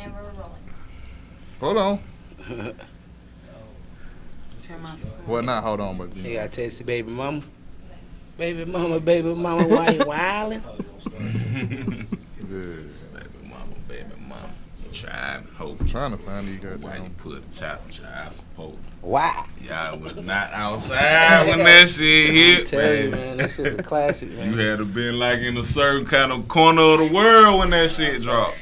And we're rolling. Hold on. Turn my phone. Well, not hold on, but He got texted baby mama. Baby mama, why you wildin'? yeah. Baby mama. Trying to hope. Trying to find these Why you goddamn. put child support? Why? Y'all was not outside when that shit hit, Tell you, man. man, that shit's a classic, man. You had to been like in a certain kind of corner of the world when that shit dropped.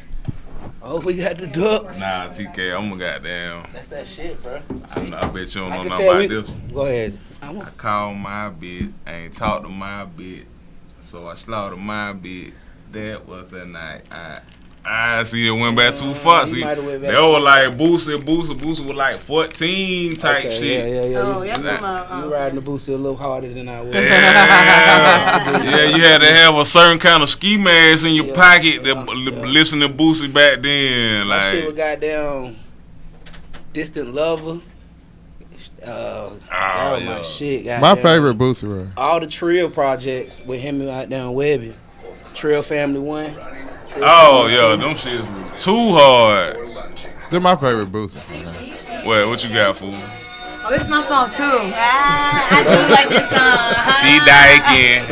Oh, we got the ducks. Nah, TK, I'm a goddamn. That's that shit, bro. I bet you don't I know can nothing tell about we. this one. Go ahead. I called my bitch, I ain't talked to my bitch, so I slaughtered my bitch. That was the night I see it went back too far. See, they were like Boosie was like 14 type Okay, shit. Yeah. Oh, y'all talking about You riding the Boosie a little harder than I was. Yeah, you had to have a certain kind of ski mask in your pocket to listen to Boosie back then. That Like, shit was goddamn Distant Lover. That was my shit. My goddamn. favorite Boosie Ray. All the Trill projects with him and out down Webby. Trill Family 1. oh yeah, them shit was too hard. They're my favorite Boosie. What you got, fool? Oh, this is my song too. I do like this song. She dyking.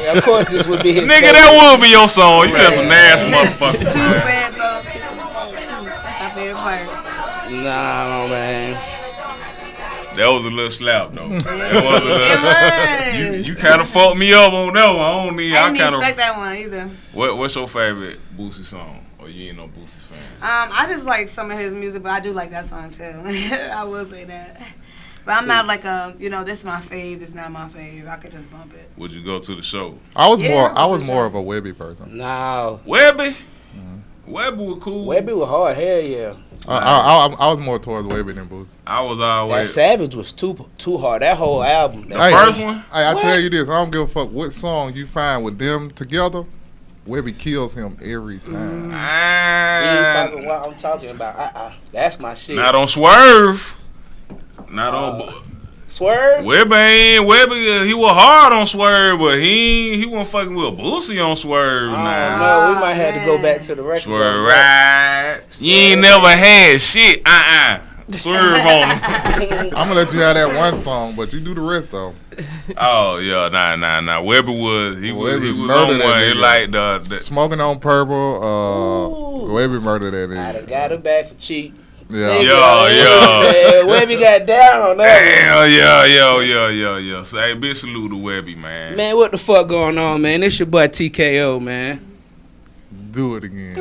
Yeah, of course, this would be his. Nigga, that would be your song. You got some nasty motherfucker. Two Man. red balls. That's my favorite part. Nah, man. That was a little slap though. That was a It little, was. you kind of fucked me up on that one. I don't need. I I didn't kind expect of. that one either. What's your favorite Boosie song? Or you ain't no Boosie fan? I just like some of his music, but I do like that song too. I will say that. But I'm not like this is my fave, this is not my fave. I could just bump it. Would you go to the show? I was Yeah, more for more sure. of a Webby person. No. Webby. Webby was cool. Webby was hard. Hell yeah. I was more towards Webby than Boosie. I was That always. Savage was too hard. That whole album. The first one? Hey, I tell you this, I don't give a fuck what song you find with them together. Webby kills him every time. You ain't Ah, talking what I'm talking about. That's my shit. not on Swerve. Not on. Swerve? Webby, he was hard on Swerve, but he wasn't fucking with Boosie on Swerve. Nah. No, we might have to go back to the records. Swerve right. You ain't never had shit. Swerve on him. I'm gonna let you have that one song, but you do the rest though. Oh yeah, nah. Webby was he was Webby on murdered that one. He nigga. like the Smoking on Purple. Ooh. Webby murdered that I done nigga. got him back for cheap. Yeah. Yeah. Webby got down on that. Yeah. So hey, big salute to Webby, man. Man, what the fuck going on, man? It's your boy TKO, man. Do it again.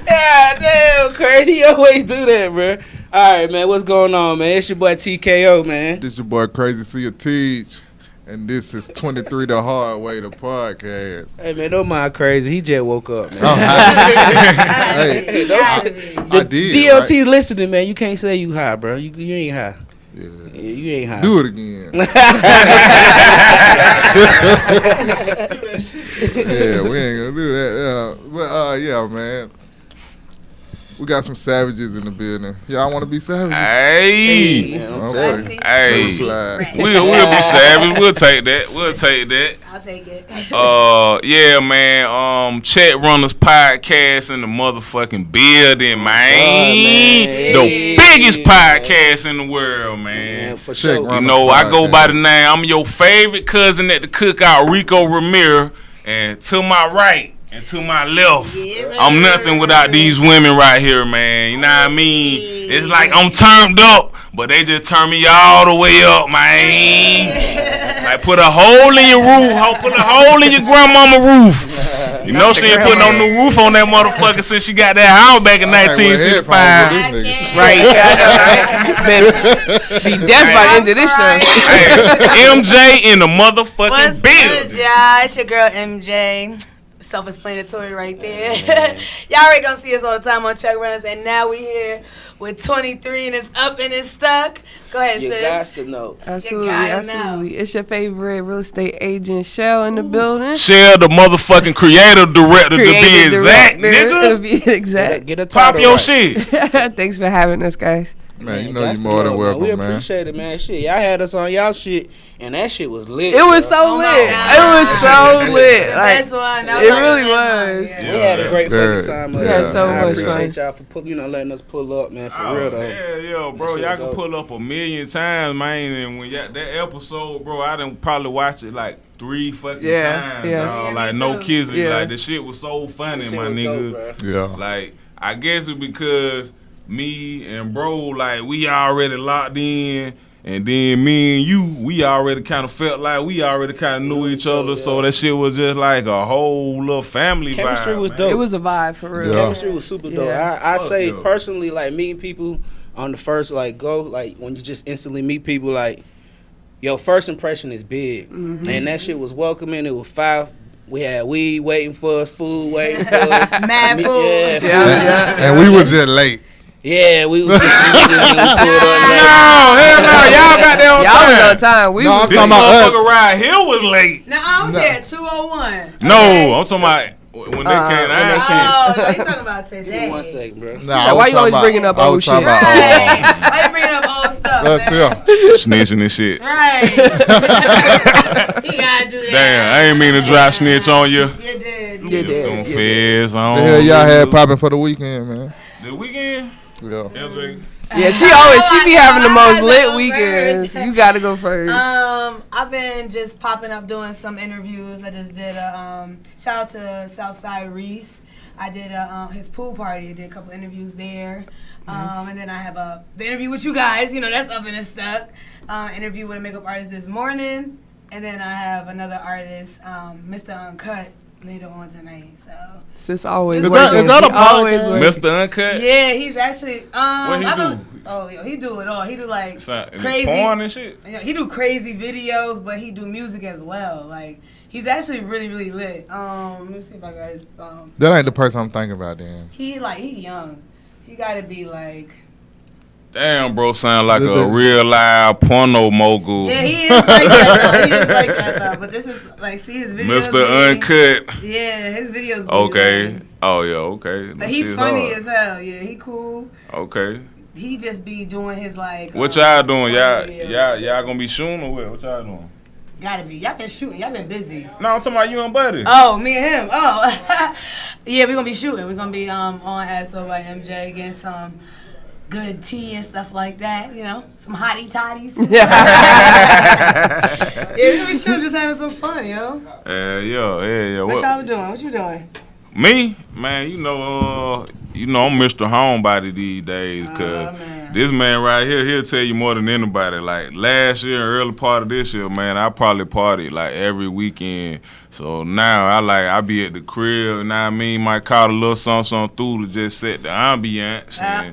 Yeah, damn, crazy. You always do that, bro. All right, man. What's going on, man? It's your boy TKO, man. This your boy Crazy See You Teach, and this is 23 the Hardway, the podcast. Hey, man, don't mind crazy. He just woke up, man. I'm high. Hey, I did. DOT Right? listening, man. You can't say you high, bro. You ain't high. Yeah. Yeah, you ain't high. Do it again. Yeah, we ain't gonna do that. But yeah, man. We got some savages in the building. Y'all want to be savages? Hey, man, Okay. hey. Slide. We'll be savage. We'll take that. I'll take it. Yeah, man. Cheque Runners podcast in the motherfucking building, man. The biggest podcast in the world, man. For Check sure. Runners. You know, I go by the name. I'm your favorite cousin at the cookout, Rico Ramirez, and to my right. And to my left, I'm nothing without these women right here, man. You know what I mean? It's like I'm turned up, but they just turn me all the way up, man. Like put a hole in your roof, put a hole in your grandmama roof. You know she ain't putting no new roof on that motherfucker since she got that house back in 1965. Right. Be deaf by the end of this show. Hey, MJ in the motherfucking What's good, building. y'all? It's your girl MJ. Self-explanatory right there. Y'all already gonna see us all the time on Cheque Runners, and now we here with 23 and it's up and it's stuck. Go ahead, You sis. got to know. Absolutely. It's your favorite real estate agent, Shell, in the building. Shell, the motherfucking creative director, to be exact, nigga. To be exact. Get a Pop title your right. shit. Thanks for having us, guys. Man, you know that's you the more than love, welcome, We man. appreciate it, man. Shit, y'all had us on y'all shit, and that shit was lit. It was bro. so lit. God. It was so lit. The Like, best one. That it like really the best one, was. yeah. We had a great Yeah. fucking time. We had so I much appreciate fun. y'all for letting us pull up, man. For Oh, real though. yeah, bro. shit Y'all can dope. pull up a million times, man. And when that episode, bro, I done probably watched it like 3 fucking times. Yeah. Dog. Yeah, Like me no too. kissing. Yeah. Like the shit was so funny, That shit my was nigga. dope, bro. Yeah. Like I guess it's because me and bro, like we already locked in. And then me and you, we already kind of felt like we already kind of knew each other, so that shit was just like a whole little family Chemistry vibe, was man. dope. It was a vibe for real. Yeah. Chemistry was super dope. Yeah. I Fuck say yeah. personally, like meeting people on the first like when you just instantly meet people, like your first impression is big, and that shit was welcoming. It was foul. We had weed waiting for us, food waiting for us. Mad food. Yeah, Yeah. And we was just late. yeah, we was just niggas who pulled up No, like, hell no, y'all got there on Y'all time. was on time. We No, was I'm This talking about us. motherfucker ride here was late. No, I was No. here at 2:01. No, I'm talking about when they came when they out. came. Oh, no, you talking about Give today. me 1 second, bro. Nah, I why was you always talking bringing up I was old talking shit? about, Right. Why you bringing up old stuff, let's man? see. Snitching and shit. Right. You gotta do that. Damn, I ain't mean to drop snitch on you. You did. You did. Them feds on. The hell y'all had popping for the weekend, man? The weekend? Yeah. LJ? Yeah, she be having the most lit weekends. You gotta go first. I've been just popping up doing some interviews. I just did a shout out to Southside Reese. I did his pool party. I did a couple interviews there. And then I have the interview with you guys. You know, that's up and it's stuck. Interview with a makeup artist this morning. And then I have another artist, Mr. Uncut, later on tonight. So Sis always Is that- working. is that a He always podcast? working. Mr. Uncut? yeah, he's actually What he do? Oh, yo, he do it all. He do like Crazy. crazy Porn and shit? Yeah, he do crazy videos, but he do music as well. Like he's actually really, really lit. Let me see if I got his phone. That ain't the person I'm thinking about, then. He young. He gotta be like. Damn, bro, sound like a real live porno mogul. Yeah, he is like that though. He is like that though. But this is like, see his videos. Mr. be- Uncut. Yeah, his videos. Be Okay. lit. Oh, yeah, okay. But That he shit's funny hard. as hell. Yeah, he cool. Okay. He just be doing his like. What y'all doing? Y'all, funny videos. y'all gonna be shooting or what? What y'all doing? Gotta be. Y'all been shooting. Y'all been busy. No, I'm talking about you and Buddy. Oh, me and him. Oh, yeah, we're gonna be shooting. We're gonna be on ASO by MJ, getting some good tea and stuff like that. You know, some hottie toddies. Yeah, we gonna be shooting, just having some fun, yo. Yeah. What y'all been doing? What you doing? Me, man, you know I'm Mr. Homebody these days, cause man. this man right here, he'll tell you more than anybody. Like last year, and early part of this year, man, I probably partied like every weekend. So now I be at the crib, you know what I mean? Might call a little something through to just set the ambiance. And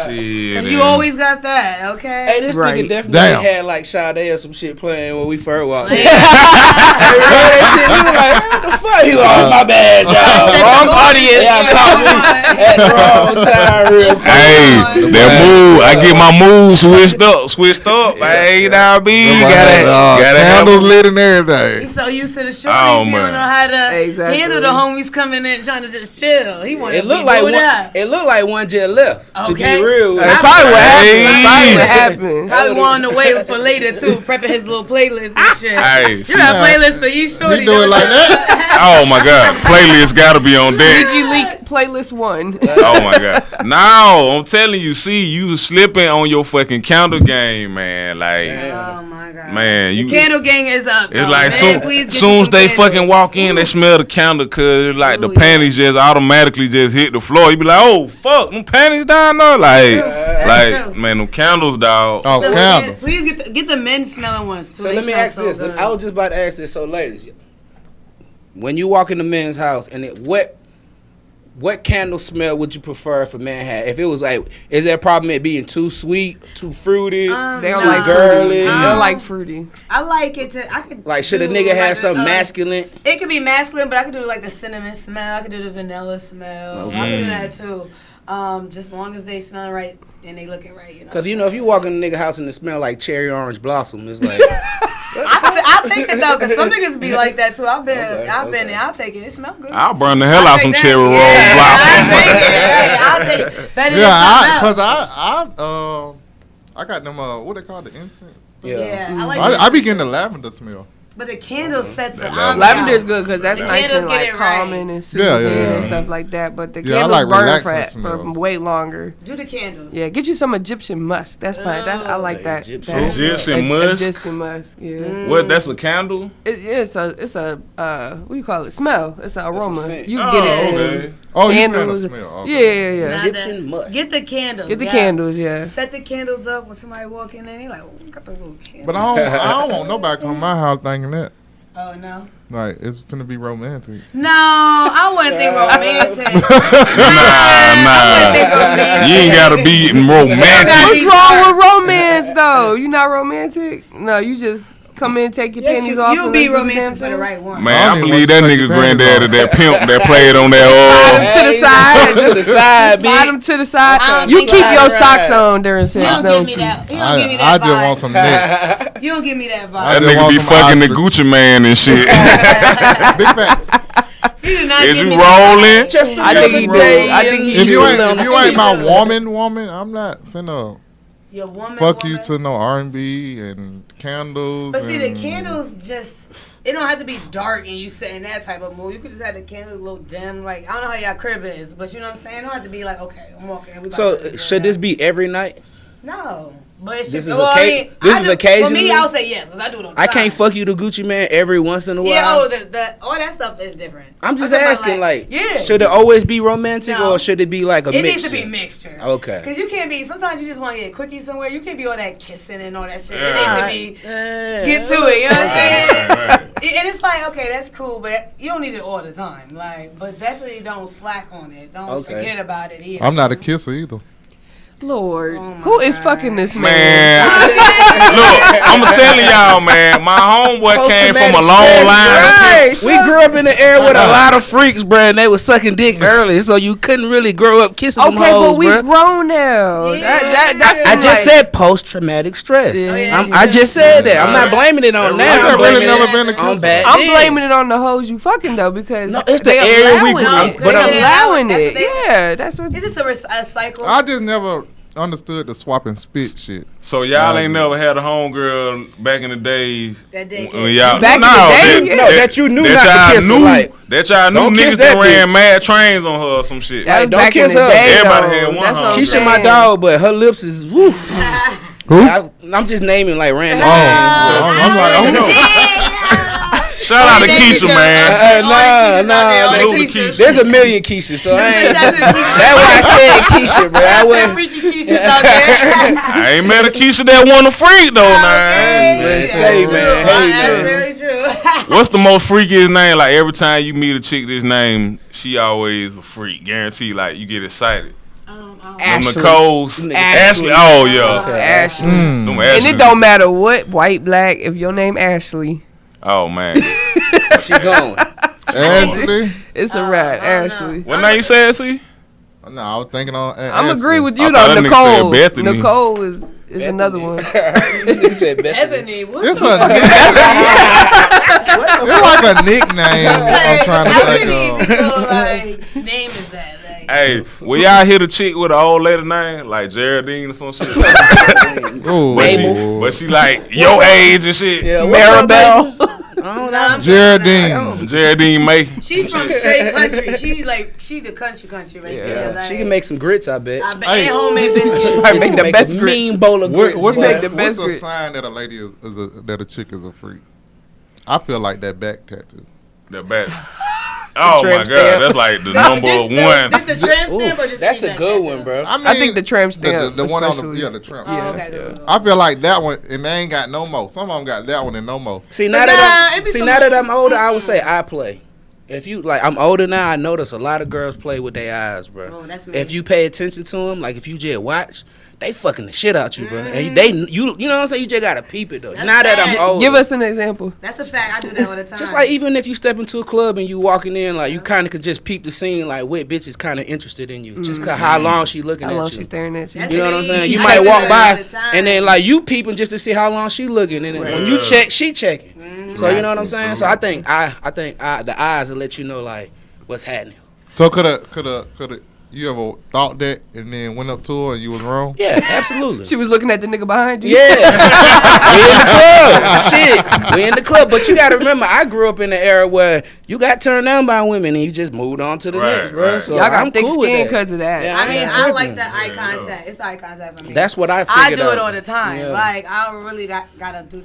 shit. Cause you and- always got that, okay? Hey, this Right. nigga definitely Damn. had like Sade or some shit playing when we first walked in. Yeah. Hey, you heard that shit? We were like, what the fuck? He was like, my bad, y'all. Wrong audience. Yeah, caught me at the wrong time real quick. Hey, that move, I get my mood switched up. Hey, you know what I mean? Gotta candles have lit and everything. He's so used to the shorties, Oh, he don't man. know how to Exactly. handle the homies coming in trying to just chill. He wanted It to looked be like booed one. up. It looked like one jet left. To Okay. be real, with That's you. probably what Hey. happened. Probably what happened. Probably on the way for later too, prepping his little playlist and shit. Hey, You see, got a playlist for each shorty. He do it like that? oh my God, playlist gotta be on deck. Sneaky Leak playlist 1. Oh my God! No, I'm telling you, see, you slipping on your fucking counter game, man. Like, Oh my god. man, you. The candle gang is up. It's though. like Man, please get soon you as some they candles. fucking walk in, they smell the candle, cause like the Ooh, yeah. panties just automatically just hit the floor. You be like, oh fuck, them panties down there, like true. man, them candles, dog. Oh, So, candles. please get the men smelling ones too. So They let me smell ask so this. good. I was just about to ask this. So, ladies, when you walk in the men's house, and what candle smell would you prefer if a man had? If it was like, is there a problem it being too sweet, too fruity? They don't Too like girly. fruity. They Um, don't like fruity. I like it to. I could Like, should a do nigga like have the, something masculine? It could be masculine, but I could do like the cinnamon smell. I could do the vanilla smell. I could do that too. Just as long as they smell right and they looking right, you know. Because, you know, if you walk in a nigga house and it smell like cherry orange blossom, it's like, I'll take it though, cause some niggas be like that too. I've been Okay. there. I'll take it. It smell good. I'll burn the hell out some take cherry that. rose blossom. I'll take it. Hey, I'll take it. Better Yeah, than something else. cause I got them. What they call the incense? Yeah, I like. I be getting the lavender smell. But the candles set the Lavender is good because that's The nice candles and get like it right. calming and soothing and stuff like that. But the candles like burn relaxing for smells. way longer. Do the candles. Yeah, get you some Egyptian musk. That's fine. I like that. Egyptian musk. Egyptian musk. Yeah. What? That's a candle. It's a what do you call it? Smell. It's an aroma. You can Oh, get it. okay. Oh, you smell candles. the smell. Okay. Yeah. Egyptian musk. Get the candles. Get the candles. Yeah. Set the candles up when somebody walk in there. He like, oh, got the little candles. But I don't want nobody come to my house thinking that. Oh no. Like it's finna be romantic. No, I wouldn't think romantic. Nah. You ain't gotta be romantic. What's wrong with romance though? You not romantic? No, you just come in, take your panties off. You'll and be let's do the romantic damn for the thing. right one. Man, I I don't believe even that want to nigga take your panties granddaddy, off. that pimp that played on that Slide them to the side. to the side, Slide them to the side. Okay. You keep your Slide socks right. on during He sex, don't give don't me you? that. He don't give me I that just vibe. want some neck. You don't give me that I That vibe. just nigga want be some fucking the ostrich. Gucci man and shit. Big facts. He did not Is give you me that rolling? vibe. Just I think he do. I think he If you do. ain't my woman, I'm not finna Your woman. fuck you woman. to no R&B and candles. But see, the and- candles just. It don't have to be dark and you sit in that type of mood. You could just have the candles a little dim. Like, I don't know how y'all crib is, but you know what I'm saying? It don't have to be like, okay, I'm walking. And we about So to should this be every night? No. But it's This just, is this is occasionally? For me, I'll say yes, because I do it on the I can't side. fuck you to Gucci man every once in a while. Yeah, all that stuff is different. I'm just talking about, asking, like, yeah. should it always be romantic No. or should it be like a It mixture? needs to be mixture. Okay. Because you can't be, sometimes you just want to get quickie somewhere. You can't be all that kissing and all that shit. Yeah. It needs to be, get to it, you know what I'm saying? And it's like, okay, that's cool, but you don't need it all the time. Like, but definitely don't slack on it. Don't forget about it either. I'm not a kisser either. Lord, Oh my who is God. fucking this man? Man, look, I'm telling y'all, man, my homeboy came from a long line. Right. We grew up in the era with a lot of freaks, bruh, and they was sucking dick early, so you couldn't really grow up kissing them Okay, hoes, but we bruh. grown now. Yeah. That's I just said post-traumatic stress. Yeah. yeah. I just said that. I'm not blaming it on I that. I'm really blaming never it been a on kisser. bad I'm dick. blaming it on the hoes you fucking though because No, it's the they area we allowing grew up- it. but They I'm- allowing That's it. what they- Yeah, that's what. It's just a cycle. I just never understood the swap and spit shit. So y'all ain't never had a homegirl back in the days That did when get- y'all Back in the day? Yeah. No, that you knew not to y'all kiss her, knew, like, that y'all knew don't kiss niggas that that ran bitch. mad trains on her or some shit. That was don't back in kiss the her. day, Everybody though. had one That's what I'm home. Keisha my saying. dog, but her lips is woo. Who? I'm just naming like random. I'm like, oh no. Shout out to Keisha, man. Nah. Salute to Keisha. There's a million Keisha, so I ain't. That's That's why I said Keisha, bro. I wouldn't. freaky Keisha's out there. I ain't met a Keisha that want a freak though, man. Man, say, man. Hey, That's man. very true. What's the most freakiest name? Like every time you meet a chick, this name, she always a freak. Guarantee, like you get excited. Them Ashley. Nicole's, Ashley. Ashley. Oh yeah, Ashley. Them And Ashley. it don't matter what, white, black, if your name Ashley, Oh man, She going. Ashley? it's a wrap. Ashley. what name you said? See, No, I was thinking on I'm Ashley. agree with I you thought though, that nigga Nicole. said Bethany. Nicole is another one. He said Bethany. Ebony, what It's the a fuck? it's like a nickname I'm trying to think Ebony, of. so, like, name is that? Like, hey, will y'all hit a chick with an old lady name like Geraldine or some shit? Ooh. But she like your age and shit. Yeah, Maribel. I'm Geraldine. Geraldine May. She from straight country. She the country right Yeah. there. Like, She can make some grits, I bet. I bet Hey. and homemade biscuits. She might She make can the make best a grits. mean bowl of grits. What's Make a, the what's best a grits. sign that a lady is a that a chick is a freak? I feel like that back tattoo. The back. Oh my tramp god, stamp. that's like the Just number the- one. Just the tramp stamp or just That's a that good tattoo? one, bro. I I think the tramp stamp, the one on the especially. the tramp. Oh, Yeah. okay. Good. I feel like that one, and they ain't got no more. Some of them got that one and no more. See, But now nah, that it be now some- that I'm older, I would say I play. If you like, I'm older now. I notice a lot of girls play with their eyes, bro. Oh, that's me. If you pay attention to them, like if you just watch, they fucking the shit out you, bro. And you know what I'm saying? You just gotta peep it though. That's Now that I'm fact. older, Give us an example. That's a fact. I do that all the time. just like even if you step into a club and you walking in, like you kind of could just peep the scene, like what bitch is kind of interested in you, just cause how long she looking How long at she you. staring at you? That's You know what I'm me. saying? You I might do walk that by all the time. and then like you peeping just to see how long she looking, and then when you check, she checking. So you know what I'm saying? So I think the eyes will let you know like what's happening. So could You ever thought that and then went up to her and you was wrong? Yeah, absolutely. She was looking at the nigga behind you. Yeah. We in the club. Shit. We in the club. But you got to remember, I grew up in the era where you got turned down by women and you just moved on to the next, bro. So Y'all got I'm thick cool with skin that. because of that. Yeah, I mean, I tripping. like the eye contact. It's the eye contact for me. That's what I I figured do it out. all the time. Yeah. Like, I don't really gotta do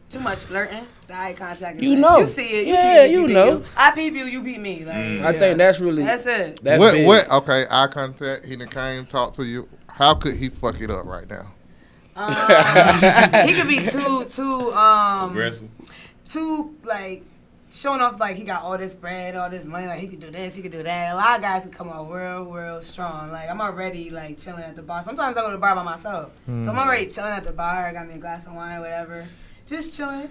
too much flirting. The eye contact is You like, know. You see it. Yeah, peep you me, know. I peep you, you beat me. Like, I think that's really that's it. that's What? big. What? Okay, eye contact. He done came, talk to you. How could he fuck it up right now? He could be too Aggressive. too like showing off like he got all this bread, all this money, like he could do this, he could do that. A lot of guys can come out real strong. Like I'm already like chilling at the bar. Sometimes I go to the bar by myself. So I'm already chilling at the bar, I got me a glass of wine, whatever. Just chilling.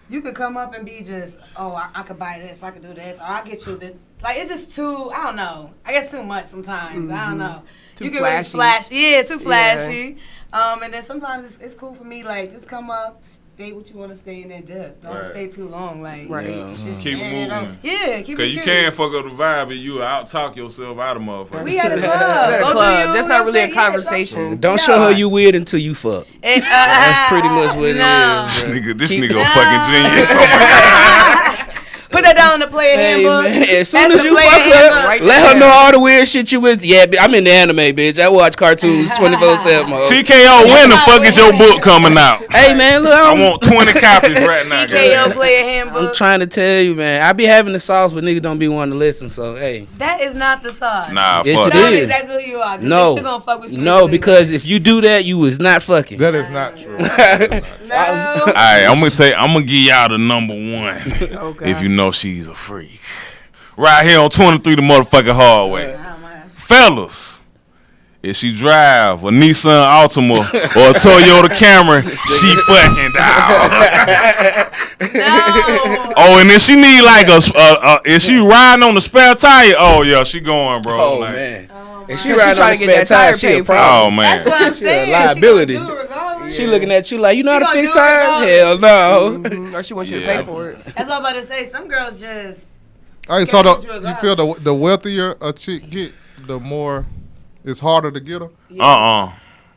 You could come up and be just, oh, I could buy this, I could do this, or I'll get you this. Like, it's just too, I don't know. I guess too much sometimes. I don't know. Too you can flashy. really flash. Yeah, too flashy. And then sometimes it's cool for me, like, just come up, stay what you want to stay, and then dip. Don't stay too long. Like, just Keep stand moving. up. Yeah, keep it Cause you cute. can't fuck up the vibe and you out talk yourself out of motherfucker. We at a club. At a Go do club. you, That's you not know really what a I'm saying? conversation. Don't show her you weird until you fuck. That's pretty much what it is. This nigga a fucking genius. Oh my God. Put that down in the player Hey, handbook. man, as soon That's as the you player fuck handbook. up, Right let there. her know all the weird shit you with. Yeah, I'm in the anime, bitch. I watch cartoons 24/7. TKO, when the fuck is your book coming out? Hey, man, look, I want 20 copies right now. TKO player handbook. I'm trying to tell you, man. I be having the sauce, but niggas don't be wanting to listen. So, hey. That is not the sauce. Nah, Yes, fuck it You that. know is. exactly who you are. 'Cause No. they still gonna fuck with you No, anyway. because if you do that, you was not fucking. That is not true. No. Alright, I'm gonna give y'all the number one. Okay. If you know she's a freak. Right here on 23 the motherfucking Hardway. Oh my gosh. Fellas, if she drive a Nissan Altima or a Toyota Camry, she fucking down. No. Oh, and if she need like if she riding on the spare tire, oh yeah, she going, bro. Oh, Like, man. Oh, If she my. She riding on trying the to get spare that tire tire, she a paid for. Oh problem. man. That's what I'm She a saying. liability. She gonna do it regardless. She looking at you like, you know how to gonna fix do it tires? regardless. Hell no. Mhm. Or she wants you to Yeah. pay for it. That's all I'm about to say. Some girls just. All right, so Can't get you a you feel the wealthier a chick get, the more it's harder to get her.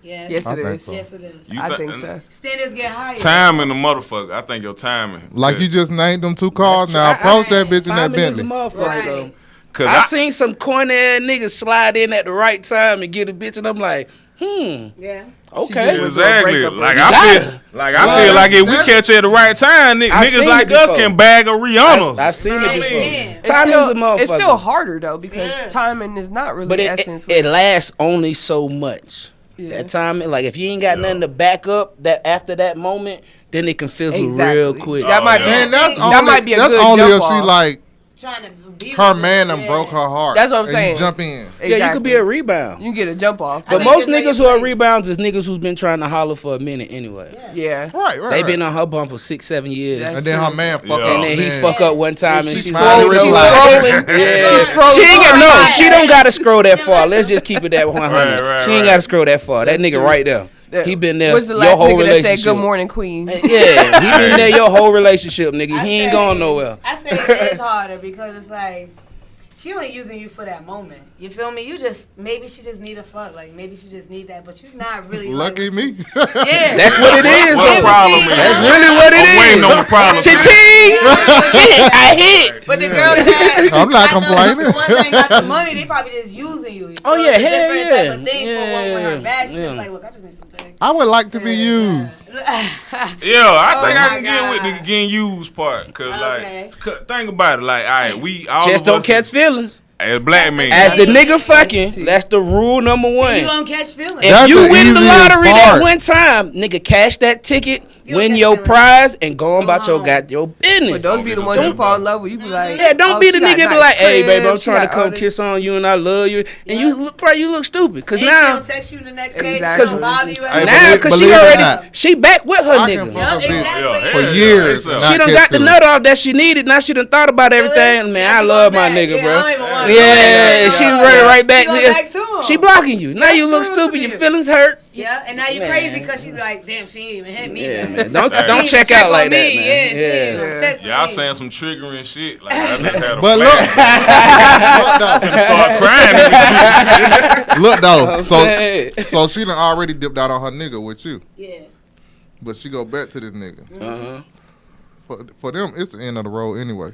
Yes. Yes, I it think is. so. Yes, it is. You I thi- think so. Standards get higher. Timing the motherfucker. I think your timing. Like Yeah. you just named them two cars. Now approach that bitch in that Timing is a Bentley. motherfucker, Right. though. Cause I seen some corny ass niggas slide in at the right time and get a bitch, and I'm like, Yeah. okay. just- exactly. breakup Like rate. I You feel, gotta. like I feel like if we catch her at the right time, I've niggas seen like it us before. can bag a Rihanna. I've seen it Right. before. Yeah. It's Timing's a still, motherfucker. it's still harder though because Yeah. timing is not really But the it essence. lasts only so much. Yeah. That time, like if you ain't got nothing to back up that after that moment, then it can fizzle real Exactly. quick. That might yeah. be. And that's That only might be a that's good only if jump she off. like Trying to be her with you. man done Yeah. broke her heart. That's what I'm and saying. You jump in. Exactly. Yeah, you could be a rebound. You get a jump off. I But think most it's niggas who are place. rebounds is niggas who's been trying to holler for a minute anyway. Yeah. Right. They been on her bumper 6-7 years. That's And then her man fuck Yeah. up. And then he man. fuck up one time and She she's smiled scrolling. and She's relaxed. scrolling. Yeah. She's scrolling. She ain't got Right. no. She don't gotta scroll that far. Let's just keep it at 100. Right, She ain't right. gotta scroll that far. That That's nigga true. right there. He been there What's the your last whole nigga that relationship. said "Good morning, Queen"? Yeah, he been there your whole relationship, nigga. I He ain't say- going nowhere. I say it is harder because it's like she only using you for that moment. You feel me? You just maybe she just need a fuck. Like maybe she just need that, but you're not really Lucky like, me. Yeah. That's what it is, What the though. problem is? That's really what it I'm waiting is. on the problem. Cha-ching! Shit, I hit. But the girls that I'm not got complaining. The ones that ain't got the money, they probably just using you. Oh, yeah, it's a hell different yeah. type of thing for one with her Yeah, bag. She yeah. just like, look, I just need some dick. I would like to be used. Yeah, I think Oh I my can get with God. the getting used part. Cause Okay. like, think about it. Like, all right, we all Just of don't us catch feelings. as black men. As the nigga fucking, that's the rule number You one. gonna catch feelings. If That's you the win the easiest lottery that part. one time, nigga, cash that ticket, You'll win get your feelings. prize, and go on about Come on. your business. But those be the ones you fall in love with. You be like, Yeah, don't oh, be she the got nigga be nice like, hey, baby, I'm crib, she trying to got all come this- kiss on you and I love you. And you look, bro, you look stupid. Cause And now, she'll text you the next day. Exactly. She'll bother you. Hey, now, cause she believe it or already, not, she back with her I can nigga. fuck a bitch exactly. for years. and She not She done catch got the feelings. nut off that she needed. Now she done thought about everything. Man, I love my nigga, bro. Yeah, Yeah, she running right back to back to you. him. She blocking you. Now you look true stupid. to Your you. feelings hurt. Yeah, and now you Man. crazy because she's like, damn, she ain't even hit me. Yeah, man. man. Don't She don't ain't check even out like on that, me. man. Yeah, she ain't even Yeah. check for Y'all me. saying some triggering shit. Like I just had a But look, flash. look though. Start crying. Look though, I'm saying. so she done already dipped out on her nigga with you, Yeah. but she go back to this nigga. Uh-huh. For them, it's the end of the road anyway.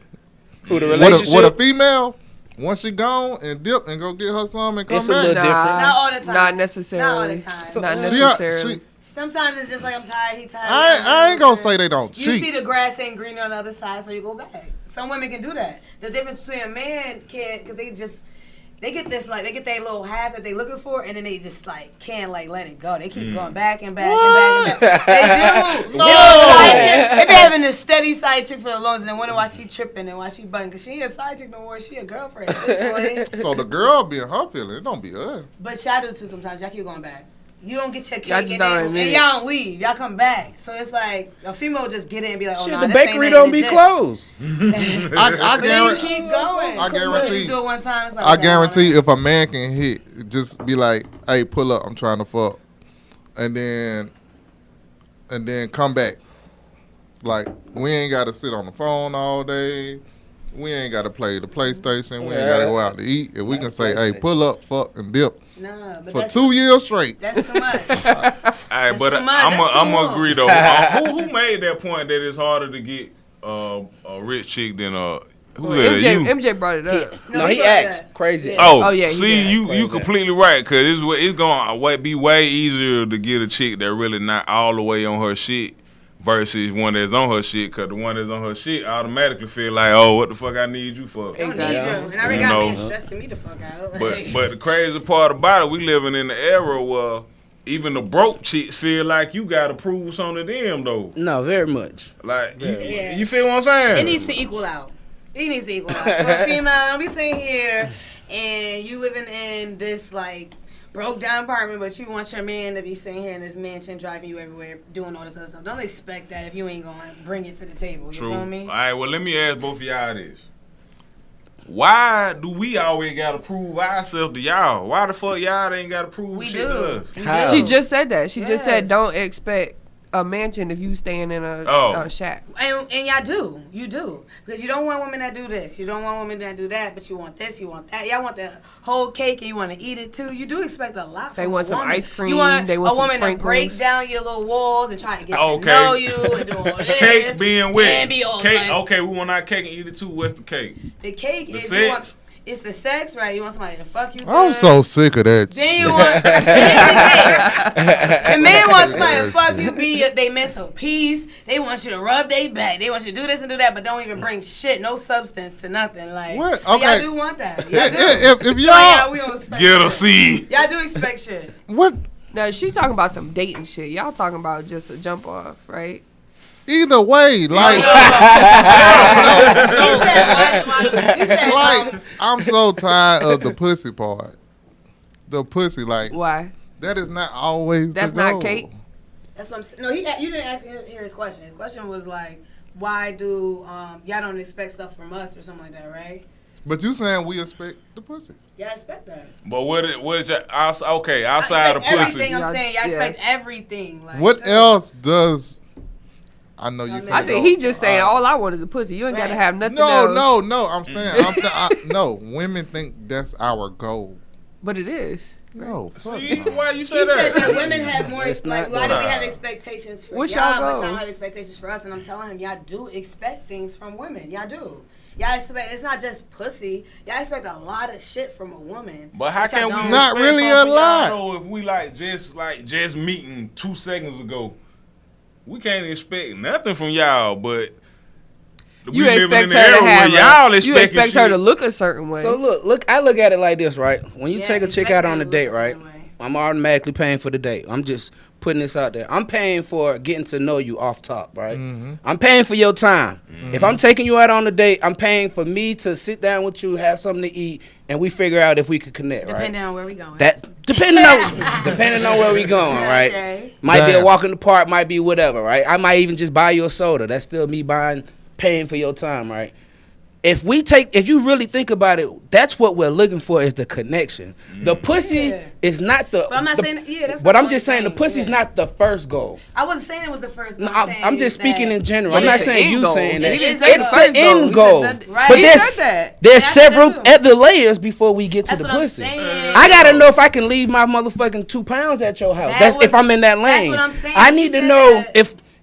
Who the relationship? With a female, once she gone and dip and go get her some and come It's a back. little different. Not all the time. Not necessarily. Not all the time. Not She- necessarily. Sometimes it's just like, I'm tired, he tired. I ain't gonna say they don't You cheat. see the grass ain't greener on the other side, so you go back. Some women can do that. The difference between a man can't, because they get this, like, they get that little half that they looking for, and then they just, like, can't, like, let it go. They keep going back and back and back and back. They do. No. You know, side chick, they be having this steady side chick for the longest, and then wonder why she tripping and why she butting, because she ain't a side chick no more. She a girlfriend at this point. So the girl be in her feeling. It don't be us. But y'all do too sometimes. Y'all keep going back. You don't get your Y'all cake just and, don't then, admit and it. y'all don't leave. Y'all come back. So it's like a female will just get in and be like, oh, Shit, no, the this ain't bakery it, don't it be just- closed. I But then you guarantee. keep going. I guarantee- You do it one time. It's like, I okay, guarantee if a man can hit, just be like, "Hey, pull up. I'm trying to fuck," and then come back. Like we ain't got to sit on the phone all day. We ain't got to play the PlayStation. We ain't got to go out to eat. If we can say, "Hey, pull up, fuck, and dip," Nah, but for that's 2 years straight. That's too much. All right, but too much. I'm That's too gonna long. agree though. Who made that point that it's harder to get a rich chick than who said that? You? MJ brought it up. No, he he brought acts that. crazy. Yeah. Oh, Oh, yeah, he see, did. you Crazy. completely right, cause it's gonna be way easier to get a chick that really not all the way on her shit versus one that's on her shit, cause the one that's on her shit automatically feel like, oh, what the fuck I need you for? I don't need Exactly. you. And I already You got know. men stressing me the fuck out. But the crazy part about it, we living in the era where even the broke chicks feel like you gotta prove something to them though. No, very much. Like Yeah. you feel what I'm saying? It needs to equal out. It needs to equal out. So a female, we sitting here and you living in this like broke down apartment, but you want your man to be sitting here in this mansion, driving you everywhere, doing all this other stuff. Don't expect that if you ain't gonna bring it to the table. You True. feel All me? right, well, let me ask both of y'all this. Why do we always gotta prove ourselves to y'all? Why the fuck y'all ain't gotta prove We shit do. to us? We How? do. She just said that. She just said Yes. don't expect a mansion if you staying in a Oh. shack. And y'all do. You do. Because you don't want women that do this. You don't want women that do that, but you want this, you want that. Y'all want the whole cake and you want to eat it too. You do expect a lot from They want a some woman. ice cream, You want they want a some woman to break sprinkles. down your little walls and try to get Okay. to know you and do all this. Cake being wet. Then be all Cake, like, okay, we want our cake and eat it too. What's the cake? The cake The is sex? you want, it's the sex, right? You want somebody to fuck you. I'm good. so sick of that. Then you shit. want the man wants somebody to fuck you, be they mental peace. They want you to rub their back. They want you to do this and do that, but don't even bring shit, no substance to nothing. Like What? y'all Okay. do want that. Y'all do. If So, y'all, yeah, we don't expect Get a shit. C. Y'all do expect shit. what? Now she talking about some dating shit. Y'all talking about just a jump off, right? Either way, like, He said, like I'm so tired of the pussy part. The pussy, like Why? that is not always. That's the not goal. cake? That's what I'm saying. No, you didn't hear his question. His question was like, why do y'all don't expect stuff from us or something like that, right? But you saying we expect the pussy? Y'all expect that. But what is your okay I outside of expect pussy? everything. I'm saying y'all Yeah. expect everything. Like, What so- else does? I know you. I mean, I finna think go- he just saying all I want is a pussy. You ain't gotta Right. have nothing No, else. no. I'm saying no. Women think that's our goal. But it is. No, fuck See, no. why you He say said that that? women have more, It's like, not why do we though. have expectations for What's y'all, y'all but goal? y'all don't have expectations for us? And I'm telling him, y'all do expect things from women. Y'all do. Y'all expect, it's not just pussy. Y'all expect a lot of shit from a woman. But how that y'all can we don't. Not expect really something a lot. from y'all, though, if we just meeting 2 seconds ago? We can't expect nothing from y'all, but we You living expect in the her era to where have y'all you expecting expect her shit. to look a certain way. So I look at it like this, right? When you Yeah, take a chick expect out on her a to date, look a right? certain way. I'm automatically paying for the date. I'm just putting this out there. I'm paying for getting to know you off top, right? I'm paying for your time. If I'm taking you out on a date, I'm paying for me to sit down with you, have something to eat, and we figure out if we could connect, right? Depending on where we going. That depending on where we going, right? Okay. Might be a Damn. walk in the park, might be whatever, right? I might even just buy you a soda. That's still me paying for your time, right? if you really think about it, that's what we're looking for is the connection. The pussy is not the. But I'm not saying that's. But I'm just saying the pussy's not the first goal. I wasn't saying it was the first goal. I'm just speaking in general. But I'm not it's the saying end you goal. saying that. He didn't say It's the first the end goal. goal. Right. But He said that. there's That's several the other layers before we get to That's the what I'm pussy. saying. I gotta know if I can leave my motherfucking 2 pounds at your house. That's if I'm in that lane. That's what I'm saying. I He need to said know that.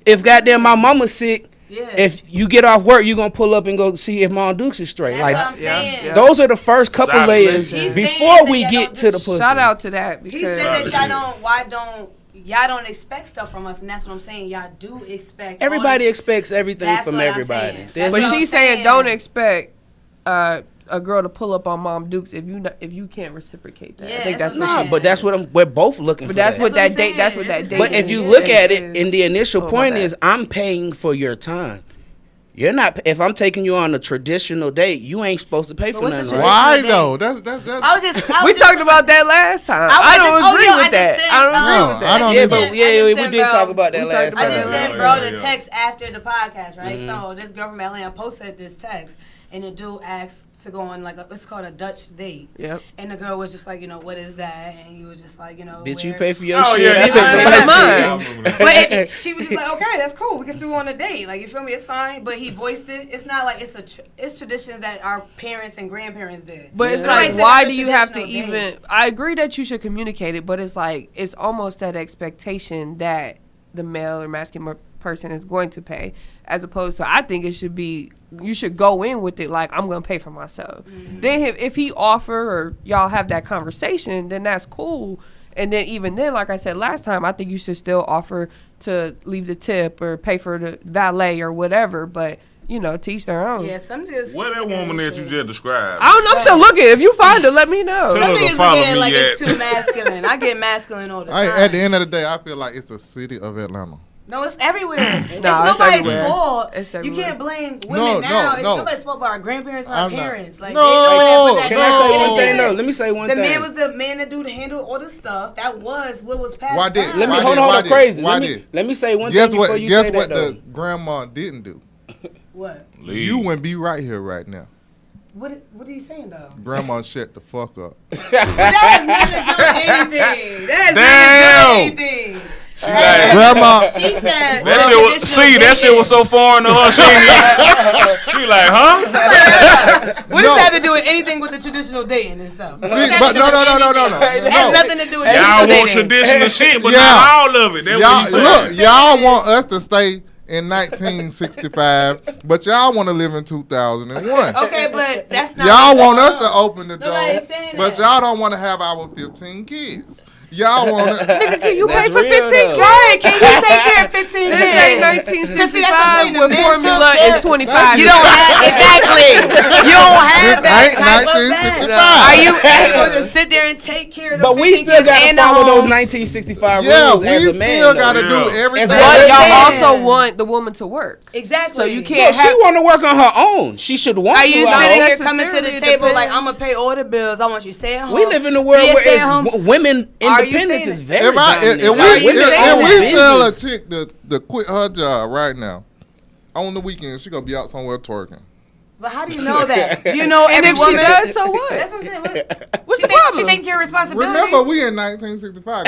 if goddamn my mama's sick. Yeah. If you get off work, you gonna pull up and go see if Mom Dukes is straight. That's like what I'm saying. yeah. those are the first couple Shout out, layers listen. before we get to the pussy. Shout out to that He because said that y'all don't expect stuff from us, and that's what I'm saying. Y'all do expect. Everybody expects everything That's from what I'm everybody. saying. There's That's but what I'm she's saying saying. don't expect a girl to pull up on Mom Dukes if you can't reciprocate that. Yeah, I think that's that's what what I'm she's but that's what we're both looking But for. that's that. what That's that what I'm date. That's saying. what that That's date. what But if you Yeah. look at it, in the initial Oh, my point bad. is I'm paying for your time. You're not. If I'm taking you on a traditional date, you ain't supposed to pay for what's the nothing. Right? Why Traditional though? date. That's I was just. we talked about that last time. I don't agree with that. I don't agree with that. I don't Yeah, either. but I yeah, just we said, did bro, talk about that we last talked I about time. just that. said, Yeah, bro, yeah. the text after the podcast, right? So this girl from Atlanta posted this text, and the dude asked to go on it's called a Dutch date. Yep. And the girl was just like, what is that? And he was just like, Bitch, you where- pay for your Oh, shit. yeah, I he pay said for that. my mine. shit. I remember that. But she was just like, okay, that's cool. We can still go on a date. Like, you feel me? It's fine. But he voiced it. It's not like it's traditions that our parents and grandparents did. But it's Nobody like, said why that's a do you have to traditional even? date. I agree that you should communicate it, but it's like it's almost that expectation that the male or masculine person is going to pay, as opposed to I think it should be you should go in with it like I'm gonna pay for myself. Then if he offer or y'all have that conversation, then that's cool. And then even then, like I said last time, I think you should still offer to leave the tip or pay for the valet or whatever. But to each their own. Yeah, some niggas. Where that woman that you just described? I don't know. I'm still looking. If you find it, let me know. Some Some Look, niggas follow look at it me like yet. it's too masculine. I get masculine all the time. At the end of the day, I feel like it's the city of Atlanta. No, it's everywhere. It's it's nobody's everywhere. fault. It's You everywhere. can't blame women No, now. It's no. nobody's fault but our grandparents and our I'm not- parents. Like, No, they put Can that I say down. one They thing did. though? Let me say one The thing. man was the man that do handle all the stuff. That was what was passed Why did- down. Let me Why hold did- on, why crazy. did- why Let me did? let me say one Guess thing what? before you Guess say what that though. the grandma didn't do? What? Leave. You wouldn't be right here right now. What are you saying though? Grandma shut the fuck up. But that has nothing to do with anything. That has nothing to do with anything. She like, Grandma, She said that shit was, see, that shit was so foreign to her. She like, huh? What does that have to do with anything with the traditional dating and stuff? see, but no. It has nothing to do with Y'all traditional want dating. traditional shit, but Yeah. not all of it. That's what Y'all he said. look, y'all want us to stay in 1965, but y'all want to live in 2001. Okay, but that's not. Y'all want us to open the door, Nobody's saying but that. y'all don't want to have our 15 kids. Y'all want to. Nigga, can you That's pay for real, 15K? Right, can you take care of 15 This kids? ain't Cause see, that's what I'm 1965 saying, the with man formula took is care- 25. You don't have exactly. You don't have that Ain't type of man. 1965. Are you able to sit there and take care of the But we 15 still kids gotta and the follow those home? 1965 Yeah, rules we as a man. still though. got to do Yeah. everything. As But long as y'all Yeah. also want the woman to work. Exactly. So you No, can't she have. want to work on her own. She should want Are to. you out. sitting Not here coming to the necessarily, it table like depends. I'm gonna pay all the bills? I want you to stay at home. We live in a world Be a where stay-at-home- it's women Are you independence saying is it? very If dominant. we Like, women own tell a business. chick to quit her job right now, on the weekend she gonna be out somewhere twerking. But how do you know that? Do you know And every if she woman? does, so what? That's what I'm saying. What's She the problem? She taking care of responsibilities. Remember, we in 1965.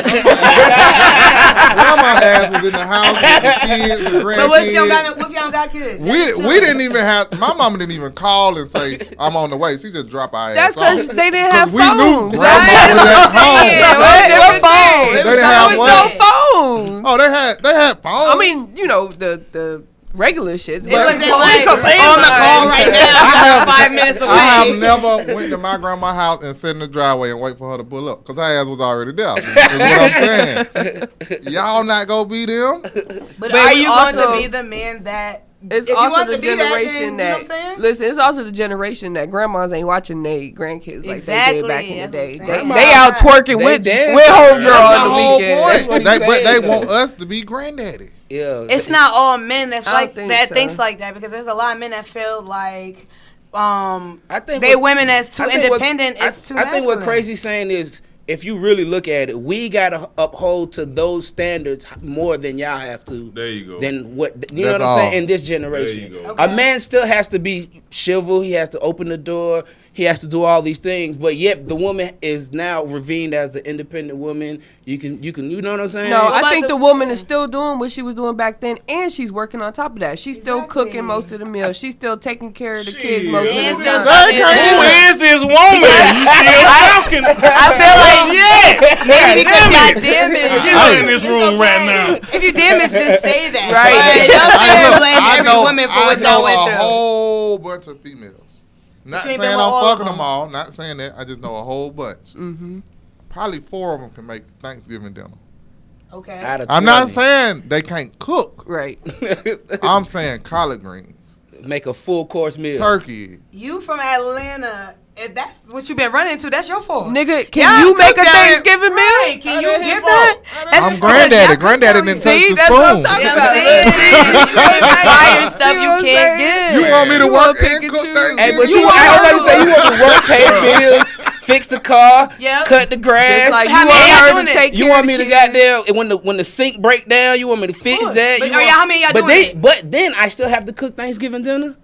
Grandma ass was in the house with the kids, the But what if y'all grandkids. got kids? We didn't even have. My mama didn't even call and say I'm on the way. She just dropped our That's ass off. because they didn't have we knew phones. grandma Right? was at home. Yeah, What phone? They didn't There have was what? no phone. Oh, they had phones. I mean, the regular shit. It wasn't we like could on the call landline. right now. 5 minutes away. I have never went to my grandma's house and sit in the driveway and wait for her to pull up because her ass was already there. That's what I'm saying. Y'all not gonna be them. But But are you going also- to be the man that? It's if you also want the to be that, then, generation you know that, what I'm saying? listen. It's also the generation that grandmas ain't watching their grandkids like Exactly, they did back in the that's what I'm day. saying. They out twerking They with dance. homegirl That's the on the whole weekend. point. That's what he's But they saying, want though. us to be granddaddy. Yeah, It's not all men that's I don't like think that so. thinks like that because there's a lot of men that feel like I think they what- women that's too I think what- independent is too I think what masculine. Crazy saying is if you really look at it, we gotta uphold to those standards more than y'all have to. There you go. Than what you know what I'm saying in this generation. There you go. Okay. A man still has to be chivalrous. He has to open the door. He has to do all these things, but yet the woman is now revealed as the independent woman. You know what I'm saying? No, What I about think the- the woman is still doing what she was doing back then, and she's working on top of that. She's still Exactly. cooking most of the meals. She's still taking care of the Shit. kids most And of the still time. Who is this woman? You still talking? I feel like Yeah. maybe because y'all damaged. Get her in this room right now. If you damaged, just say that. Right. But don't I blame every woman for what y'all went a through. whole bunch of females. Not you ain't saying been with I'm all of fucking them them. all. Not saying that. I just know a whole bunch. Mm-hmm. Probably 4 of them can make Thanksgiving dinner. Okay. Out of I'm not 20. saying they can't cook. Right. I'm saying collard greens, Make a full course meal. turkey. You from Atlanta. If that's what you've been running to, that's your fault. Nigga, can Y'all you make a cook down- Thanksgiving meal? Right. Can you that his give fault? that? That's I'm his fault. granddaddy. Y'all cook Granddaddy down- didn't See, touch the that's what I'm spoon. talking You know about. what I'm saying? Fire stuff See you what I'm can't saying? give. You want me to You work wanna pick and and cook choose. Thanksgiving? Hey, but You I know want you say you want to work, pay bills, fix the car, Yep. cut the grass. Just like you How want many y'all her doing to it? take You care want of me the to kids. goddamn when the sink break down? You want me to fix course. that? But You are want- y'all- how many y'all but doing then, it? But then I still have to cook Thanksgiving dinner.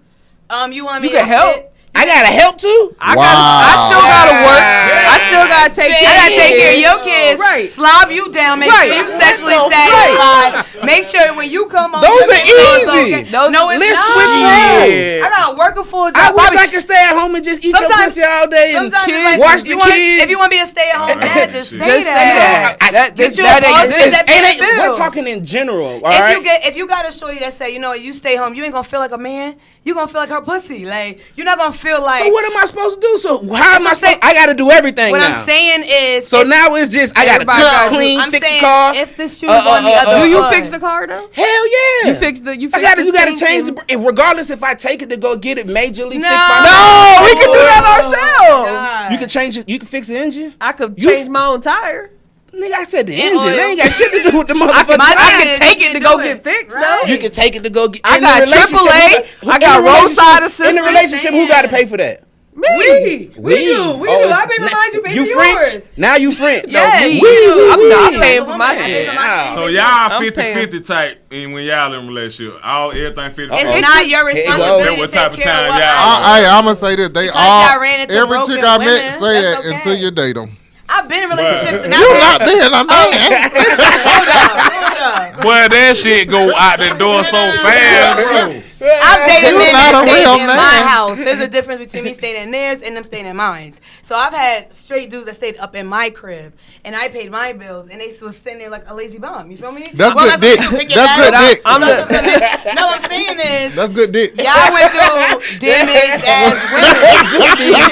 You want me You to can help. sit- I gotta help too. I Wow. still gotta work. Yeah. I still gotta take I care gotta of take care of kids. your kids. Right. Slob you down. Make Right. sure you sexually Right. satisfied. Make sure when you come home, Those you are make sure it's easy. okay. Those- No, it's Listen, not. shit. I gotta work a full job. I wish Bobby, I could stay at home and just eat your Sometimes- pussy all day and sometimes it's kids like, watch if the you want- kids. If you want to be a stay-at-home dad, just say Just say that. that. That Get you a that boss exists. that It pay ain't, the we're bills. talking in general, all right? If you got a shorty that say, you know, you stay home, you ain't gonna feel like a man. You gonna feel like her pussy. Like you're not gonna feel like. So what am I supposed to do? So how am what I I'm saying. supposed? I got to do everything What now. I'm saying is, So now it's just I got to Everybody cook, gotta do- clean, I'm fix saying the car. if the shoes on the other Do you foot. fix the car though? Hell yeah. You fix the. You I fix gotta, the you gotta sink change and- the. Regardless if I take it to go get it majorly No. fixed by No, we can do that ourselves. God. You can change it. You can fix the engine. I could You change f- my own tire. Nigga, I said the And engine. oil. They ain't got shit to do with the motherfucker. I thing is, could take you it to can go do get it. fixed Right. though. You can take it to go get. I in the got relationship, AAA. who I in got the relationship- roadside In the assistance. relationship, who got to pay for that? Me. We do. Oh, I pay for mine. You pay for French? yours. Now you French. Yes, me. we do. I'm not paying As a for my woman, I pay shit. for my shit. So You y'all I'm 50-50 type when y'all in a relationship. Everything 50-50. It's Uh-oh. not your Here you go. responsibility What to type take of care time of what y'all- I do. I'm gonna say this. They Because all y'all ran into every broken chick I met women, say that that's okay. until you date them. I've been in relationships and You I've not then, I'm not. hold up. Boy, that shit go out the door so fast, bro. I've dated You men not that a stayed real in my man. house. There's a difference between me staying in theirs and them staying in mine. So I've had straight dudes that stayed up in my crib, and I paid my bills, and they was sitting there like a lazy bum. You feel me? That's Well, good dick. what you do, pick your That's good bag dick. up. I'm So- the- so- No, what I'm saying is, That's good dick. y'all went through damaged ass women. See, look,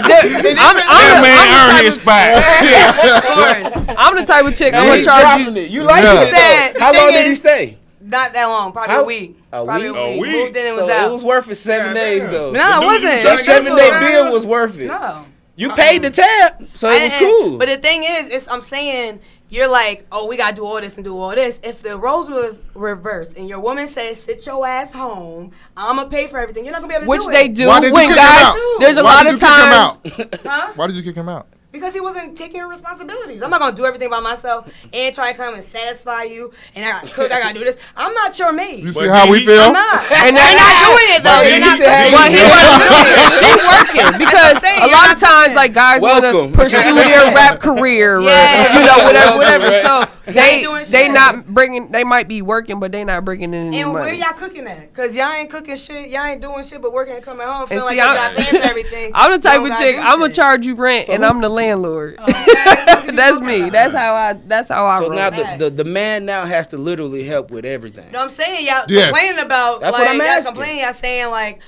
That man earned his spot. Shit. of course. I'm the type of chick I'm Man, gonna he charge dropping you. it. You like Yeah. it? Said, though. How the long thing did he is- stay? Not that long, probably How- a week. a Probably week? a A week. week? Moved in and was So out. it was worth it 7 days though. No, it Dude, wasn't. you That Just 7-day for- bill was worth it. No. You paid the tab, so it was And- cool. But the thing is I'm saying you're like, oh, we gotta do all this and do all this. If the roles was reversed and your woman says, sit your ass home, I'm gonna pay for everything. You're not gonna be able to Which do they it. do Why did you when kick him guys. out? There's a Why lot did of you kick him times. out? Huh? Why did you kick him out? Because he wasn't taking responsibilities. I'm not gonna do everything by myself and try to come and satisfy you. And I gotta cook. I gotta do this. I'm not your maid. You see But how we he- feel? I'm not. And And you're not doing it though. But You're he not said- cooking. But he wasn't doing it. She working because I'm saying, a you're lot not of times, cooking. like guys want Welcome. to pursue their rap career, Yeah. or, you know, whatever. Right. So ain't doing they shit. not bringing. They might be working, but they not bringing in any And where money. y'all cooking at? Cause y'all ain't cooking shit. Y'all ain't doing shit but working and coming home feeling see, like I'm- y'all paying for everything. I'm the type You of don't chick. gotta do I'm gonna shit. charge you rent, and I'm the landlord. Okay. That's me. That's how I. That's how I So roll. now Facts. the man now has to literally help with everything. You know what I'm saying? Y'all Yes. complaining about That's like what I'm y'all asking. complaining, y'all saying like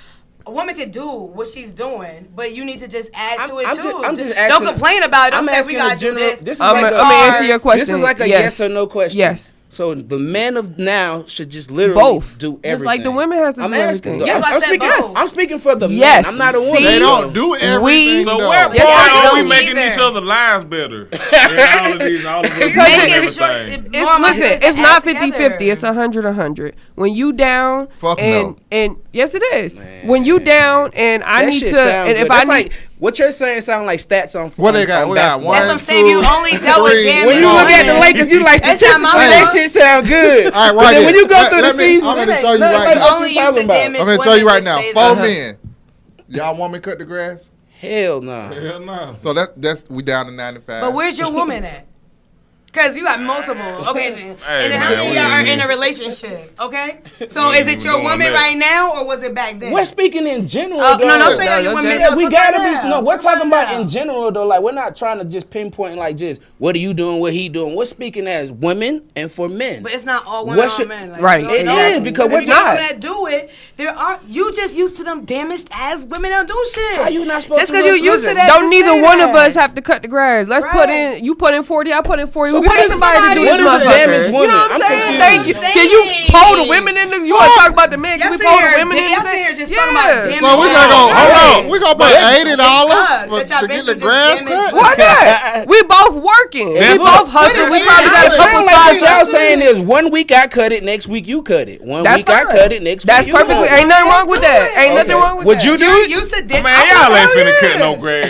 a woman could do what she's doing, but you need to just add to it too. I'm just Don't asking- complain about it. Don't I'm say we asking a gotta do general- this. this is I'm like gonna answer your question. This is like a yes or no question. Yes. So the man of now should just literally Both. do Just everything. like the women has to I'm do asking. everything. though. Yes, I'm, I I'm said speaking. both. I'm speaking for the Yes, man. I'm not a woman. see? They don't do everything. So though. what Yes, part I are we don't making either. each other lives better? In all of these, all of these, Making everything. sure Listen, it's not 50-50. It's 100-100. When you down, Fuck and no. and yes, it is. When you down, and I That need shit to, sound and good. if That's I need, What you're saying sound like stats on. What they got? We got one, That's what I'm saying. You only dealt with damage. When you look at the Lakers, you like statistically that shit sound good. All right, But then when you go through the season, I'm gonna it show you ain't right nothing now. what you talking about. I'm gonna show you right now. 4 men. Y'all want me to cut the grass? Hell no. Hell no. So that's we down to 95. But where's your woman at? Because you got multiple. Okay, then. Hey, And then how man, many we of y'all are ain't in a even- relationship? Okay? So We is ain't it even your doing woman that. right now, or was it back then? We're speaking in general. No, though. no, say that your No, woman. Yeah, No, we talk gotta about be. now. No, we're Talk talking about now. in general though. Like we're not trying to just pinpoint like just what are you doing, what he doing. We're speaking as women and for men. But it's not all women What or should- men. Like, Right, no, it no. is, because if we're you're not. that do it, there are you just used to them damaged ass women that do shit. How you not supposed just to because you look- used to that? Don't just neither say one of that. us have to cut the grass. Let's put Right. in. You put in 40. I put in 40. So we what pay is somebody to do what this is a damaged motherfucker. woman? You know what I'm I'm saying? confused. Thank you. I'm Can you saying. pull the women in? You want to talk about the men? Can Y'all we sit pull the here- women in? y'all sit here just talking about damage. So we just gonna Hold on. we gonna pay $80 sucks that y'all to been get the through grass this cut. damage. Why not? We both working. We That's both what- hustling. We What probably is got a it? couple Sound like what side y'all jobs. saying is 1 week I cut it, next week you cut it. One That's week I fine. cut it, next That's week you perfectly. cut it. Ain't nothing wrong with that. Ain't nothing Okay. wrong with Would that. you do You it? used to dip. Man, y'all ain't finna yeah. cut no grass.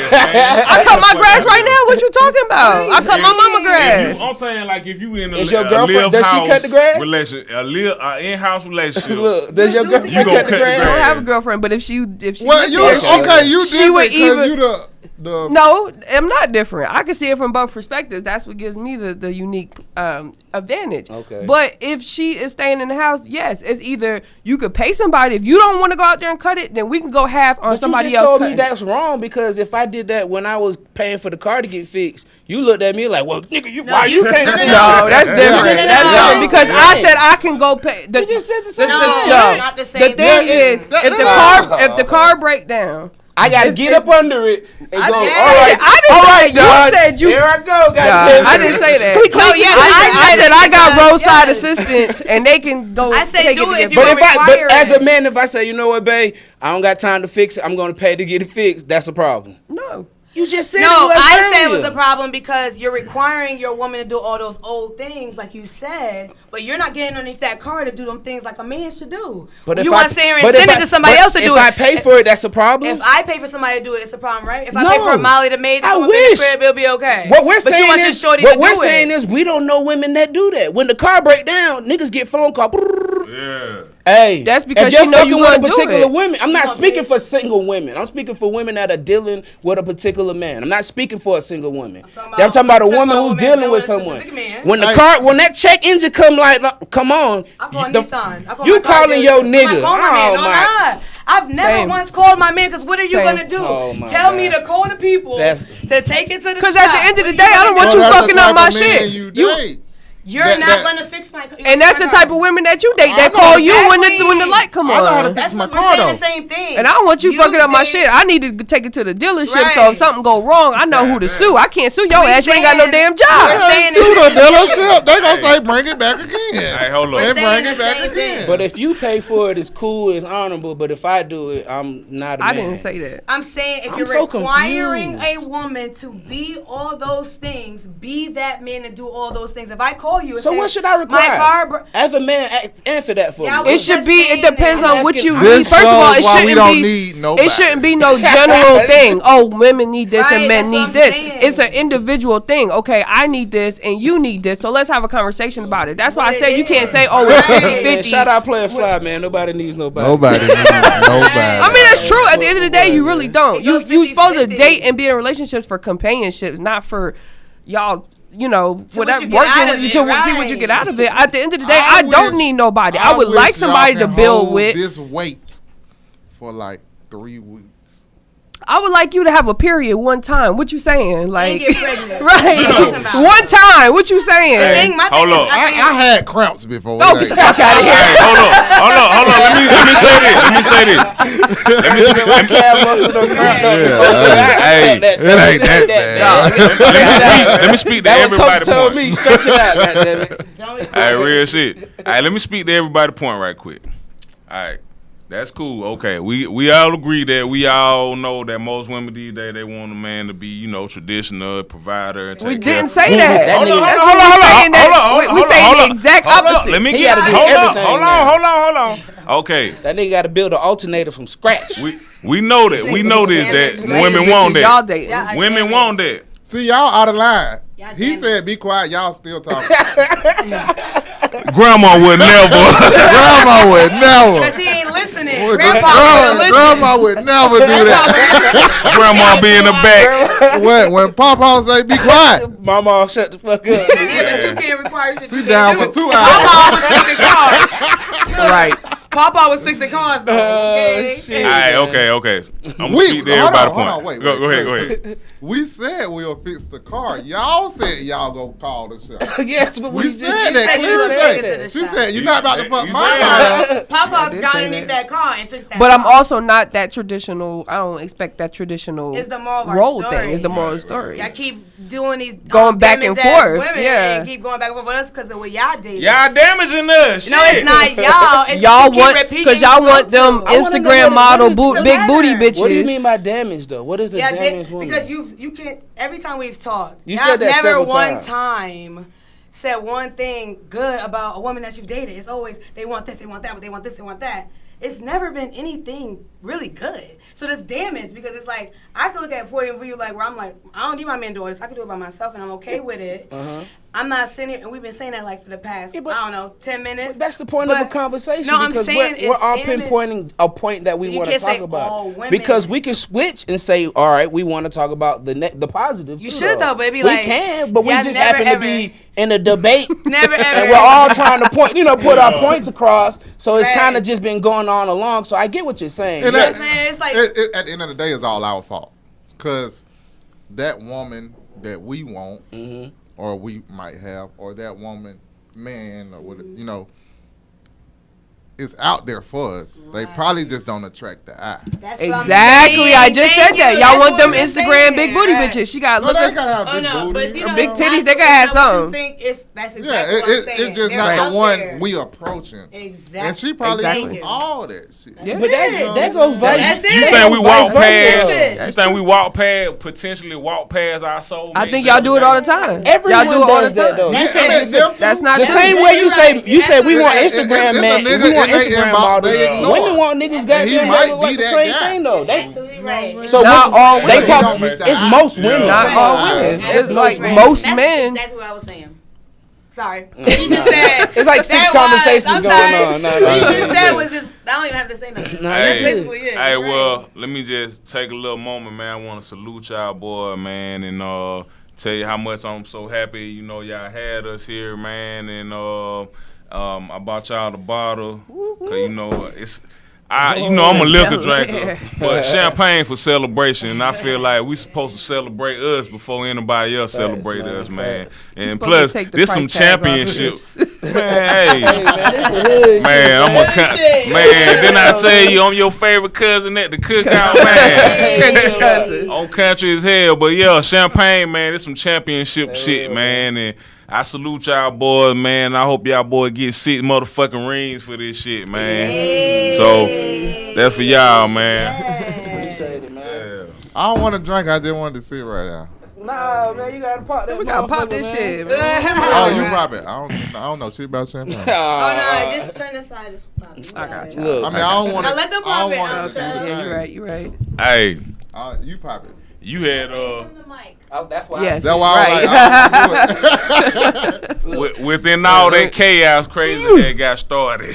I cut my grass right now. What you talking about? I cut my mama grass. I'm saying like if you in a, Is your a girlfriend- live does she house cut the grass? relationship, a in-house relationship. Look, does your You girlfriend gonna cut the cut the I grass? don't grass. have a girlfriend, but if she Well, you Okay. okay? You She different would because even- you the No, I'm not different. I can see it from both perspectives. That's what gives me the unique advantage. Okay. But if she is staying in the house, yes, it's either you could pay somebody. If you don't want to go out there and cut it, then we can go half on But somebody you just else. told me cutting. that's wrong because if I did that when I was paying for the car to get fixed, you looked at me like, well, nigga, why you you- paying no, for no, that? No, that's different. Yeah. That's No. different because I said I can go pay. You just said the same No, thing. not the same The thing thing. is, That- if the car break down, I gotta get up under it and I go, all didn't right, say- I didn't all say right, that. You Dodge, said you- here I go, Nah, goddamn. I didn't say that. Click, click. No, yes, I said I got because- roadside yes. assistance and they can go. I said take do it to if get you But fixed. but as a man, if I say, you know what, babe, I don't got time to fix it, I'm gonna pay to get it fixed. That's a problem. No. You just said No, it was I said it earlier. was a problem because you're requiring your woman to do all those old things, like you said, but you're not getting underneath that car to do them things like a man should do. But you if want I- to sit here and but if send it I- to somebody but else to do it. If I pay for it, that's a problem. If I pay for somebody to do it, it's a problem, right? If I No. pay for Molly the maid to I come up in the wish. crib, it'll be okay. What we're but saying you want is, your shorty what to we're do saying it. is, we don't know women that do that. When the car break down, niggas get phone call. Yeah. Hey, That's because if she you're know fucking you with wanna a do particular it. woman. I'm not gonna speaking pay. for single women. I'm speaking for women that are dealing with a particular man. I'm not speaking for a single woman. I'm talking about a woman who's dealing with someone. When the Hey. car, when that check engine come on, I call the- Nissan. I call you my car calling dealership. your I'm nigga? not calling my man. Oh No, my! I'm not. I've never Same. once called my man because what are you Same. gonna do? Oh my Tell me God. to call the people That's- to take it to the. Because at the shop. end of the What day, are I don't want gonna you do? that's the fucking up type my of man shit. You You- date. You're that- not that- gonna fix my. And that's the type of women that you date. They I know call you when exactly. the light come I know how to on. fix That's my what car we're saying. though. The same thing. And I don't want you fucking up my date- shit. I need to take it to the dealership. So Right. if something go wrong, I know who to sue. I can't sue your We ass. You ain't got no saying- damn we're job. saying To it's- the dealership, they gonna say bring it back again. Hey, hold We're on. And saying bring it the back same again. thing. But if you pay for it, it's cool, it's honorable. But if I do it, I'm not a I man. didn't say that. I'm saying if I'm you're so requiring confused. a woman to be all those things, be that man and do all those things. If I call you and So say, what should I require? My car. As a man, answer that for Yeah, me. It should be. It just depends saying on what that. you This need. First of all, shows it why we shouldn't don't be. need nobody. It shouldn't be no general thing. Oh, women need this Right, and men that's what need I'm this. saying. It's an individual thing. Okay, I need this and you need this. So let's have a conversation about it. That's why I What said it you can't is. say, oh, it's Right. 50-50. Man, shout out Player Fly, man. Nobody needs nobody. Nobody needs nobody. I mean, that's true. At the end of the day, you really don't. It You goes you supposed to 50-50. date and be in relationships for companionships, not for y'all. You know, what whatever you get out of working it, to see what you right. get out of it. At the end of the day, I wish- don't need nobody. I would wish like somebody y'all to can build hold with. this weight for like 3 weeks. I would like you to have a period one time. What you saying? Like, get pregnant. right? What you talking about? One time. What you saying? The thing, my Hold thing up. is, I had cramps before. Oh, It get ain't- the fuck out of here. Hey, hold on. Let me say this. Let me say this. Calf muscle don't cramp up. Hey, it ain't that bad. Let me speak to That what everybody. coach told me. Stretch it out, goddammit. Don't All right, real shit. All right, let me speak to everybody point right quick. All right. That's cool. Okay, we all agree that we all know that most women these days they want a man to be, traditional provider. And We take care didn't of- say that. Hold on. We saying the exact opposite. Let me He get gotta do everything Hold now. on. Okay, That nigga got to build an alternator from scratch. we know that. We know this that women Bitches want y'all that. dating. Yeah, Women want that. See, y'all out of line. Y'all He damn said, it. "Be quiet." Y'all still talking. Grandma would never. Grandma would never. Cause he ain't listening. Would- Grandpa would listen. Grandma would never do that. Grandma be in the back. when Papa say, "Be quiet," Mama, shut the fuck up. Yeah, but you can't require shit. she you down can't for do. 2 hours. Papa was fixing cars. Right. Papa was fixing cars though. Okay? shit. All right, okay. I'm gonna speak to hold everybody's on, point. hold on, wait, Go wait, ahead. We said we'll fix the car. Y'all said y'all go call the shop. Yes, but We just said said that you clear was as taking day. it to the She shop. said, "You're not about to fuck You my said car." Papa did got say underneath that. that car and fixed that. But I'm car. also not that traditional. I don't expect that traditional It's the moral of our role story. thing. It's the moral story. Y'all keep doing these Going back and damaged ass forth, women yeah. and keep going back and forth with us because of what y'all did. Y'all damaging us. No, it's not y'all. It's Y'all you keep want repeating because y'all you want go them to. I wanna know Instagram what model is the big booty matter? bitches. What do you mean by damage, though? What is a Yeah, damaged woman? because you can't. Every time we've talked, You y'all said that never several one times. time said one thing good about a woman that you've dated. It's always they want this, they want that, but they want this, they want that. It's never been anything really good. So that's damage because it's like I can look at a point of view like where I'm like I don't need my man doing this. I can do it by myself and I'm okay with it. I'm not sitting here, and we've been saying that like for the past Yeah, but- I don't know 10 minutes. That's the point of a But- conversation. No, I'm because saying we're it's all damage. pinpointing a point that we You want to can't talk say all about. women. Because we can switch and say, all right, we want to talk about the positive. You too, should, though, but it be we like, can, but we y'all just never, happen to be in a debate. Never ever. And we're all trying to put our points across. So it's Right. kind of just been going on along. So I get what you're saying. And Yes. Man, it's like at the end of the day, it's all our fault. Because that woman that we want, or we might have, or that woman, man, or whatever, is out there for us. They probably just don't attract the eye. that's what I'm Exactly. saying. I just Thank said that. you. Y'all That's want what them we've been Instagram saying, big booty right. bitches. She got No, look they us. gotta have Oh big no, booty. but you know, Big it's titties, not- they gotta have it's not what you something. think that's exactly Yeah, what I'm saying. it's just They're not out the one there. we approaching. Exactly. And she probably Exactly. do all that shit. Yeah. But that goes vice. That's it. You think we walk Vice versa. past? That's You think we potentially walk past our soul? I think y'all do it all the time. Everyone y'all do it all does the that time. though. That's You can't it. just say, That's not the true. same way you say You're right. we want It's a Instagram nigga man, we in want they Instagram inbox, models. they ignore. Women want niggas And goddamn he that might look like be the that same guy. thing though. They Absolutely right. so Not women- all they women. talk. Don't meet the It's eye. most women. Not Yeah. all women. That's Just like right. most That's men. exactly what I was saying. Sorry. He just said. It's like six that conversations I'm going sorry. on. No, What he no, just no. said was just. I don't even have to say nothing. No, That's Hey, basically it. hey, You're well, right. let me just take a little moment, man. I want to salute y'all, boy, man, and tell you how much I'm so happy, y'all had us here, man, and I bought y'all the bottle, cause it's. I'm a liquor drinker, but champagne for celebration, and I feel like we supposed to celebrate us before anybody else celebrate man, us, man. facts. And supposed plus, to take the this some price tag off championships, lips. man. Hey, Hey, man, this is hood man, shit, man. Then I say I'm your favorite cousin at the cookout, man. Country cousin. On country as hell, but yeah, champagne, man. It's some championship shit, man. And I salute y'all boys, man. I hope y'all boys get 6 motherfucking rings for this shit, man. So that's for y'all, man. Appreciate it, man. Yeah. I don't want to drink. I just wanted to sit right now. Nah, man, you gotta pop that. We gotta pop motherfucker, this man. shit, man. Oh, you pop it. I don't know shit about champagne. Oh no, just turn this side. Just pop it. I got you. Look, I mean, I don't want to. Now let them pop it, I'm sure. Yeah, you're right. You're right. Hey, You pop it. you had From the mic. oh, that's why. Yes. That's why I was like, within all that chaos, crazy that got started.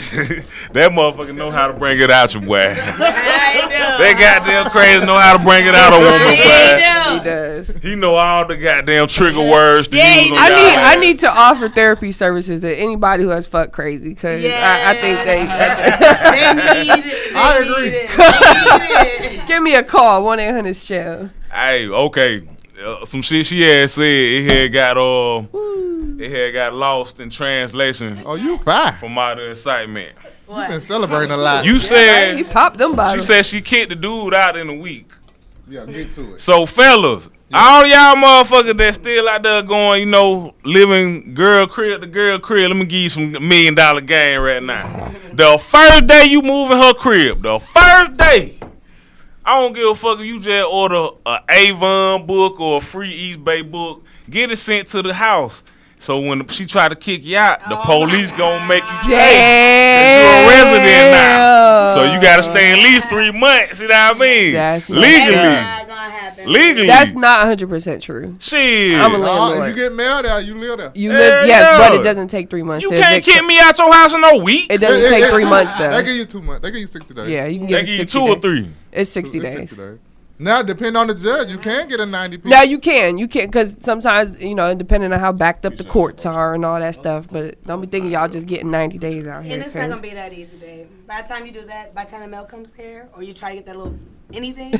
That motherfucker know how to bring it out, your boy. That goddamn crazy know how to bring it out of woman, boy. He does. He know all the goddamn trigger words to Yeah, use on he y'all does. I ass. need to offer therapy services to anybody who has fucked crazy because I think they They need it. I agree. They need it. give me a call 1-800-SHELL. Hey, okay. Some shit she had said it had got lost in translation oh, you fine. from all the excitement. You been celebrating a lot. You He said popped them she bottles. said she kicked the dude out in a week. Yeah, get to it. So fellas, All y'all motherfuckers that still out there going, you know, living girl crib to girl crib. Let me give you some $1 million game right now. The first day you move in her crib, the first day, I don't give a fuck if you just order a Avon book or a free East Bay book. Get it sent to the house. So when she try to kick you out, the police gonna make you pay. Cause you're a resident now. So you gotta stay at least 3 months. You know what I mean? That's legally. Not gonna happen. Legally. That's not 100% true. Shit. I'm a landlord. If you get mail there, you live there. You live, but it doesn't take 3 months. You to can't evict kick them. me out your house in a week. It doesn't take 3 months though. They give you 2 months. They give you 60 days. Yeah, you can They get give you 60 2 or days. 3. It's 60 It's days. 60 days. Now, depending on the judge, you can get a 90 piece. Now you can, because sometimes, you know, depending on how backed up the courts are and all that stuff. But don't be thinking y'all just getting 90 days out here. And it's not gonna be that easy, babe. By the time you do that, by the time the mail comes there, or you try to get that little anything,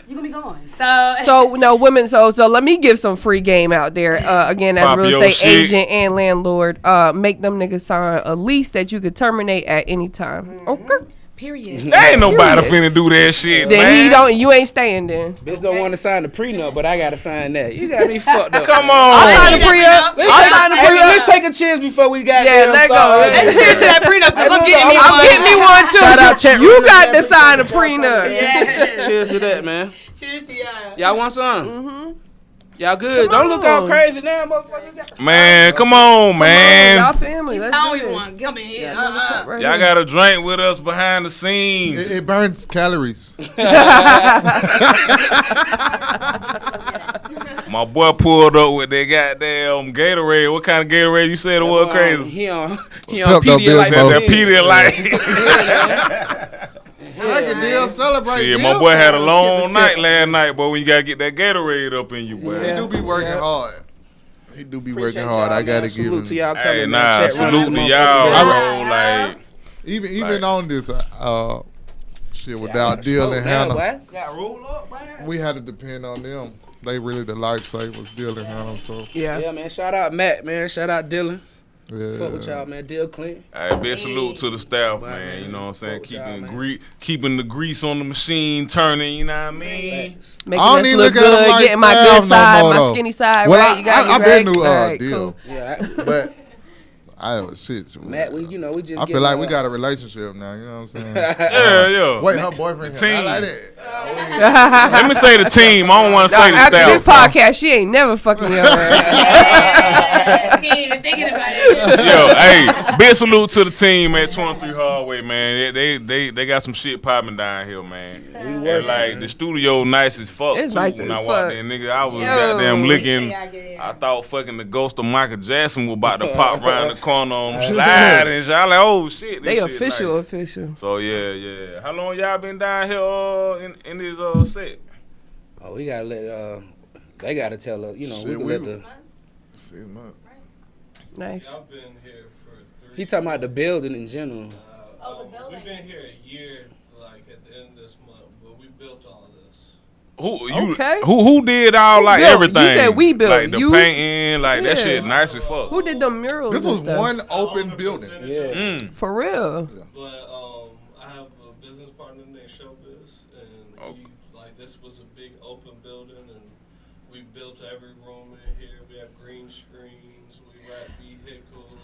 you're gonna be gone. So no, women. So let me give some free game out there. Again, as a Pop real your estate shit. agent and landlord, make them niggas sign a lease that you could terminate at any time. Okay. period. There ain't nobody Period. finna do that shit, Then man. you ain't staying then. Bitch don't want to sign the prenup, but I gotta sign that. You got me fucked up. Come I'll sign on. the pre-up. I'll sign the Hey, pre-up. let's take a chance before we got Yeah, let go. Let's cheers to that prenup because I'm getting me I'm one. getting me one too. Shout out Cheque You Runners, got man. to sign a prenup. Yeah. Cheers to that, man. Cheers to y'all. Y'all want some? Mm-hmm. Y'all good? Come Don't look all on. crazy now, motherfucker. Man, come on, Y'all man. family. He's Let's the do only this. one. Come in here. Right Y'all here. got a drink with us behind the scenes. It burns calories. My boy pulled up with that goddamn Gatorade. What kind of Gatorade you said it was crazy? He on Pepto Pedialyte. Bismol. That Pedialyte. I can deal celebrate. Yeah, deal my boy had a time. long night last night, boy. When you gotta get that Gatorade up in you, boy. He do be working hard. He do be working hard. I gotta give Salute to him. y'all Hey, coming, nah, man. Cheque salute Runners, to y'all, motherfucker. bro. Like, Even Like- on this, shit without Smoke Dill and now, Hannah, boy. Got roll up, boy. we had to depend on them. They really the lifesavers, Dill and Hannah. So Yeah. Yeah, man. Shout out Matt, man. Shout out Dylan. Fuck with yeah. y'all, man. Dill Clinton. hey, big salute to the staff, Right, man. man. You know what I'm saying? Fuck with y'all, Keeping the grease on the machine turning. You know what I mean? Making I don't us even look look at 'em good, like getting my staff good no side, more, my though. skinny side, Well, right? You got me I been right? knew Alright, Dill, cool. Yeah, but I shit. Matt. We just. I feel getting like we all- got a relationship now. You know what I'm saying? Yeah. Wait, her boyfriend. Team. I like that. Let me say the team. I don't want to say the After this staff. podcast, she ain't never fucking me up. She ain't even thinking about it. Yo, hey, big salute to the team at 23 Hardway, man. They got some shit popping down here, man. And like the studio nice as fuck. It's too. nice When as I walked fuck. in, nigga, I was Yo. goddamn licking. Y'all get it. I thought fucking the ghost of Michael Jackson was about to pop around the corner on slide and shit. I like, oh shit. They this shit official. nice. So yeah. How long y'all been down here in this set? Oh, we gotta let. They gotta tell us. You know, we Shit, can we- let the. 6 months. Nice. I've been here for 3 He talking about the building in general. We've been here a year, like at the end of this month, but we built all of this. Okay. Who did all like built? everything? You said we built. Like the You? painting, like that Yeah. shit nice as fuck. Who did the murals? This and was stuff? one open 100% building. of it. For real. But I have a business partner named Showbiz, and we, like this was a big open building, and we built every room in here. We have green screens, we wrap vehicles,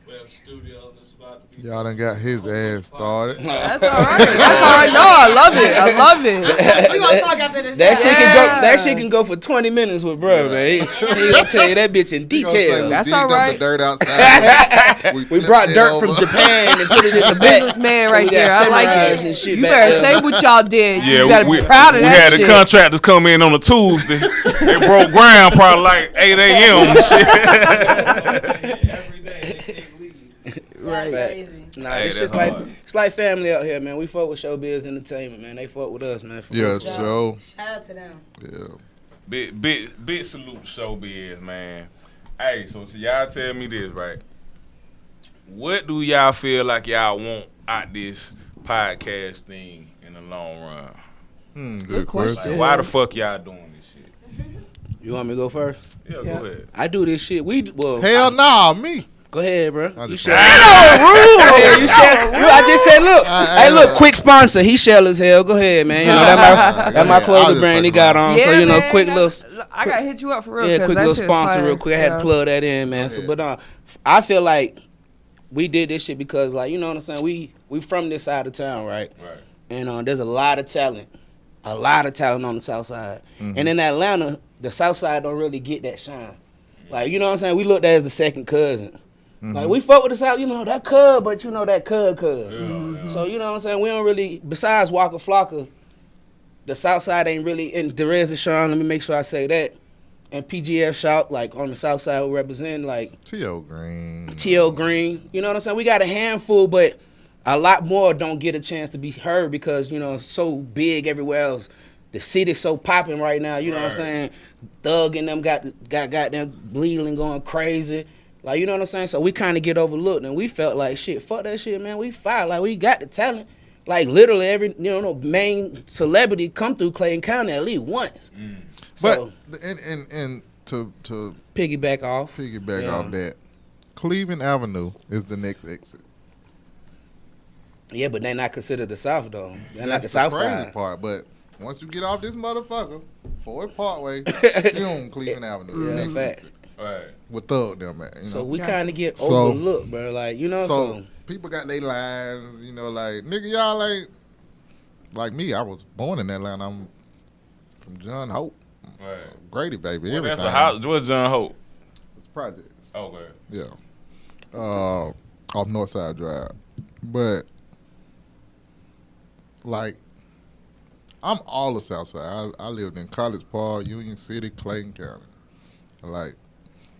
we have studio that's about to be. Y'all done got his ass started. That's all right. That's all right. No, I love it. I love it. We gonna talk after the show. That shit can Yeah. go. That shit can go for 20 minutes with bro, man. He gonna tell you that bitch in He gonna say detail. we That's digged all up right. the dirt outside. We flipped brought it dirt over. from Japan and put it in the back. Businessman So right we got there. I like samurais it. and shit You back better there. say what y'all did. Yeah, You gotta we be proud of we that had shit. the contractors come in on a Tuesday. They broke ground probably like 8 a.m. and shit. Every day, they take leave. That's Right. crazy. Nah, Hey, it's that's just like hard. it's like family out here, man. We fuck with Showbiz Entertainment, man. They fuck with us, man. For Yeah, real. show. Shout out to them. Yeah. Big salute to Showbiz, man. Hey, so to y'all tell me this, right? What do y'all feel like y'all want out this podcast thing in the long run? Good question. Like, why the fuck y'all doing this shit? You want me to go first? Yeah, Yeah. go ahead. I do this shit. Hell nah, me. Go ahead, bro. I You just- shell. Yeah, you shell. I just said, look. Hey, look, quick sponsor. He shell as hell. Go ahead, man. You know that my I clothing just brand he fucking got around. on. So you know, man, quick that's- little. I gotta hit you up for real. Yeah, 'cause quick that little shit's sponsor fire. real quick. I had to Yeah. plug that in, man. So, Yeah. but I feel like we did this shit because, like, you know what I'm saying? We from this side of town, right? Right. And there's a lot of talent on the south side. And in Atlanta, the south side don't really get that shine. Like, you know what I'm saying? We looked at it as the second cousin. Like, we fuck with the south, you know, that cuz, but you know that cuz. Yeah. So, you know what I'm saying? We don't really, besides Waka Flocka, the south side ain't really, and Derez and Sean, let me make sure I say that. And PGF Shout, like, on the south side, we represent, like, T.O. Green. T.O. Green. You know what I'm saying? We got a handful, but a lot more don't get a chance to be heard because, you know, it's so big everywhere else. The city's so popping right now, you know what I'm saying? Thug and them got them bleeding going crazy. Like, you know what I'm saying? So we kind of get overlooked, and we felt like, shit, fuck that shit, man. We fire. Like, we got the talent. Like, literally every, you know, main celebrity come through Clayton County at least once. So, But and to piggyback off. piggyback off that, Cleveland Avenue is the next exit. Yeah, but they're not considered the South, though. They're not the That's South crazy side. part. But once you get off this motherfucker, Ford Parkway, you on Cleveland Avenue. Yeah, Next fact. exit. Right. With Thug them, man. You know? So we Yeah. kind of get So- overlooked, bro. Like, you know, So people got their lines, you know, like, nigga, y'all ain't like me. I was born in Atlanta. I'm from John Hope, Right. Grady, baby. Well, everything. that's a house. What's John Hope? It's projects. Okay. Yeah. Off Northside Drive. But, like, I'm all the South Side. I lived in College Park, Union City, Clayton County. Like,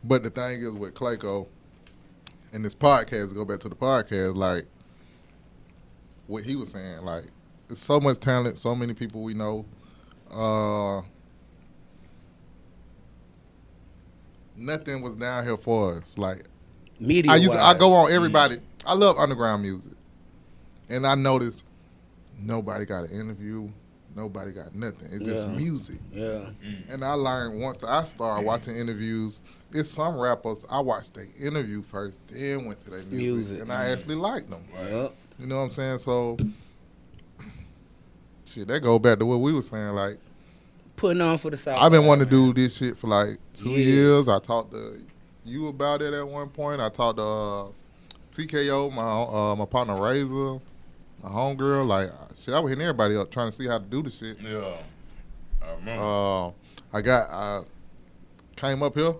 but the thing is with Clayco and this podcast, go back to the podcast, like, what he was saying, like, there's so much talent, so many people we know. Nothing was down here for us. Like, media. I go on everybody. I love underground music, and I noticed nobody got an interview, nobody got nothing. It's just Yeah. music. Yeah. And I learned once I started watching interviews, it's some rappers I watched their interview first, then went to their music. And I actually liked them. Yep. You know what I'm saying? So, shit, that go back to what we were saying. Like, Putting on for the South. I've been side, wanting to man. do this shit for like 2 Yeah. years. I talked to you about it at one point. I talked to TKO, my partner Razor, my homegirl. Like, shit, I was hitting everybody up trying to see how to do the shit. Yeah. I remember. I came up here,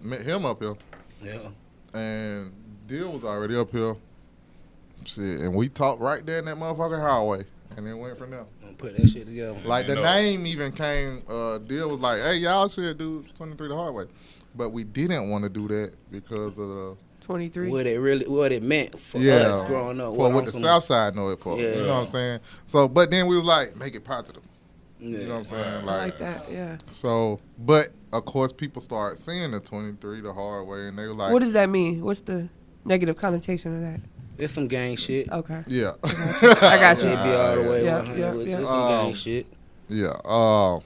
met him up here, Yeah. and Deal was already up here. Shit, and we talked right there in that motherfucking hardway, and then went from there. Gonna put that shit together. Like, the know. name even came, Deal was like, hey, y'all should do 23 the hard way. But we didn't want to do that because of the 23. What it meant for us growing up. For what on the some- South Side know it for. Yeah. You know what I'm saying? So, but then we was like, make it positive. Yeah. You know what I'm saying? Right. I like that, yeah. So, but of course, people start seeing the 23 the hard way, and they were like, What does that mean? What's the negative connotation of that? It's some gang shit. Okay. yeah, I got you. It be all the way Yeah, 100 yeah, with yeah. you. It's some gang Um, shit. yeah.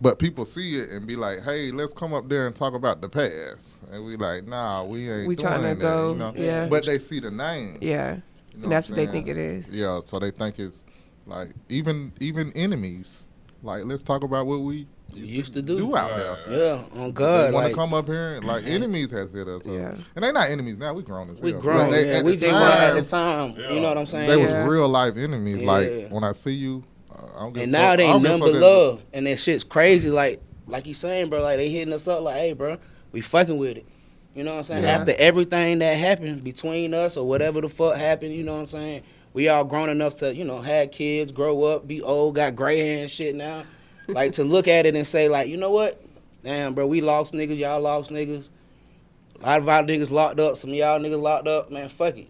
But people see it and be like, hey, let's come up there and talk about the past, and we like, nah, we ain't We doing trying to that. go, You know? yeah. But they see the name. Yeah. You know And that's I'm what they saying? think it is. Yeah, so they think it's like even enemies. Like, let's talk about what we Used to do. out Right. there. Yeah, on They God. want to Like, come up here and like enemies has hit us. Yeah. And they not enemies now. We grown as we hell. grown. But Yeah, at we the just at the time, time. You know what I'm saying? they Yeah. was real life enemies. Yeah. Like, when I see you, I don't give And a now fuck. they I don't give a nothing fuck but if- love. And that shit's crazy. Like you saying, bro, like they hitting us up like, hey, bro, we fucking with it. You know what I'm saying? Yeah. After everything that happened between us or whatever the fuck happened, you know what I'm saying? We all grown enough to, you know, have kids, grow up, be old, got gray hair and shit now. Like, to look at it and say, like, you know what? Damn, bro, we lost niggas, y'all lost niggas. A lot of our niggas locked up, some of y'all niggas locked up. Man, fuck it.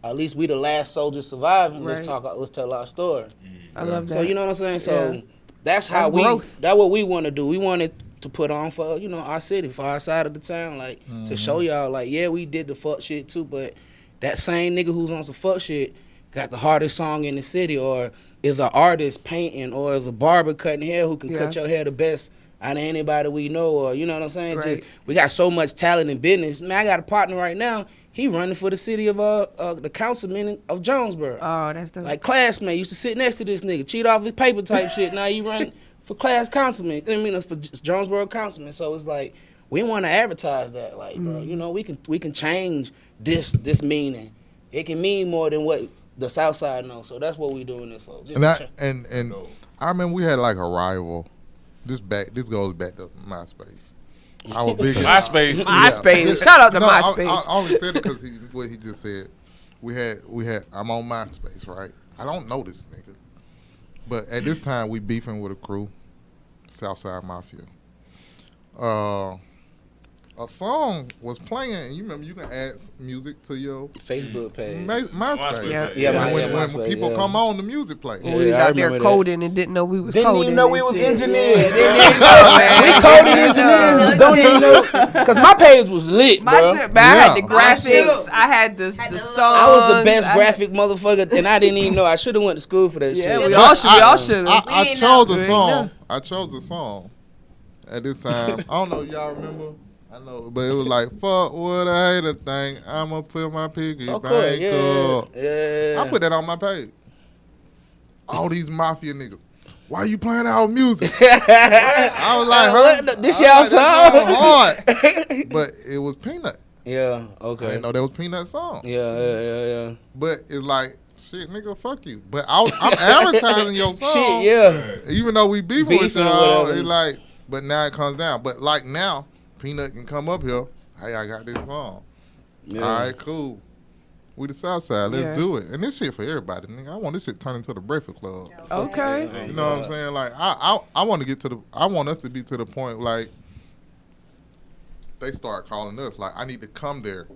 At least we the last soldiers surviving. Right. Let's tell our story. I love that. So you know what I'm saying? So Yeah. that's how That's growth. that's what we want to do. We wanted to put on for, you know, our city, for our side of the town, like to show y'all, like, yeah, we did the fuck shit too, but that same nigga who's on some fuck shit got the hardest song in the city, or is an artist painting, or is a barber cutting hair who can cut Yeah. your hair the best out of anybody we know, or you know what I'm saying. Right. Just we got so much talent in business. Man, I got a partner right now. He running for the city of the councilman of Jonesboro. Oh, that's the Like classmate used to sit next to this nigga, cheat off his paper type shit. Now he run for class councilman. I mean, for Jonesboro councilman. So it's like we want to advertise that, like, bro. You know, we can change this meaning. It can mean more than what the South Side knows. So that's what we doing this for. And I remember we had like a rival. This goes back to MySpace. I was big MySpace. MySpace. Shout out to MySpace. I only said it because what he just said. We had. I'm on MySpace, right? I don't know this nigga, but at this time we beefing with a crew, Southside Mafia. A song was playing, and you remember you can add music to your Facebook page. MySpace. Yeah. When people come on, the music play. When we was I out there remember coding and didn't know we was Didn't coding. even know we and was shit. engineers. Yeah, didn't even know, man. We coding engineers. Don't even know. Because my page was lit, bro. I had the Yeah. graphics. I had the songs. I was the best graphic motherfucker, and I didn't even know. I should have went to school for that Yeah, shit. we all should have. I chose a We ain't song. know. I chose a song at this time. I don't know if y'all remember. I know, but it was like, fuck what a hater think. I'ma fill my piggy Of bank course, up. yeah. I put that on my page. All these mafia niggas. Why you playing our music? I was like, What? This I y'all was like, that song? hard. But it was Peanut. Yeah, I okay. didn't know that was Peanut song. Yeah. But it's like, shit, nigga, fuck you. But I'm advertising your song. Shit, yeah. Even though we beefing with Beefing or y'all, whatever. it's like, but now it comes down. But like now, Peanut can come up here. Hey, I got this song. Yeah. All right, cool. We the South Side. Let's Yeah. do it. And this shit for everybody, nigga. I want this shit turned into the Breakfast Club. Okay. You know what I'm saying? Like, I want to get to the. I want us to be to the point like they start calling us. Like, I need to come there.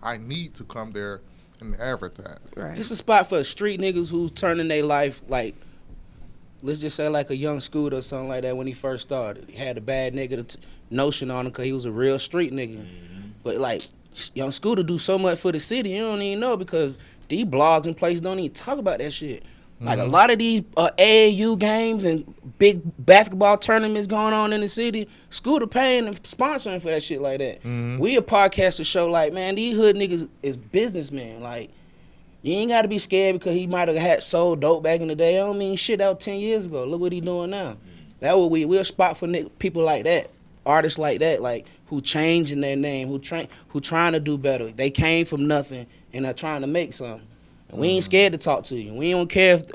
I need to come there and advertise. Right. It's a spot for street niggas who's turning their life, like, let's just say like a young Scooter or something like that when he first started. He had a bad nigga notion on him because he was a real street nigga. But, like, young Scooter do so much for the city, you don't even know because these blogs and places don't even talk about that shit. Like, a lot of these AAU games and big basketball tournaments going on in the city, Scooter paying and sponsoring for that shit like that. We a podcast to show, like, man, these hood niggas is businessmen. Like, you ain't got to be scared because he might have had sold dope back in the day. I don't mean shit, that was 10 years ago. Look what he doing now. That what we're a spot for people like that, artists like that, like, who changing their name, who trying to do better. They came from nothing and are trying to make something. And we ain't scared to talk to you. We don't care if,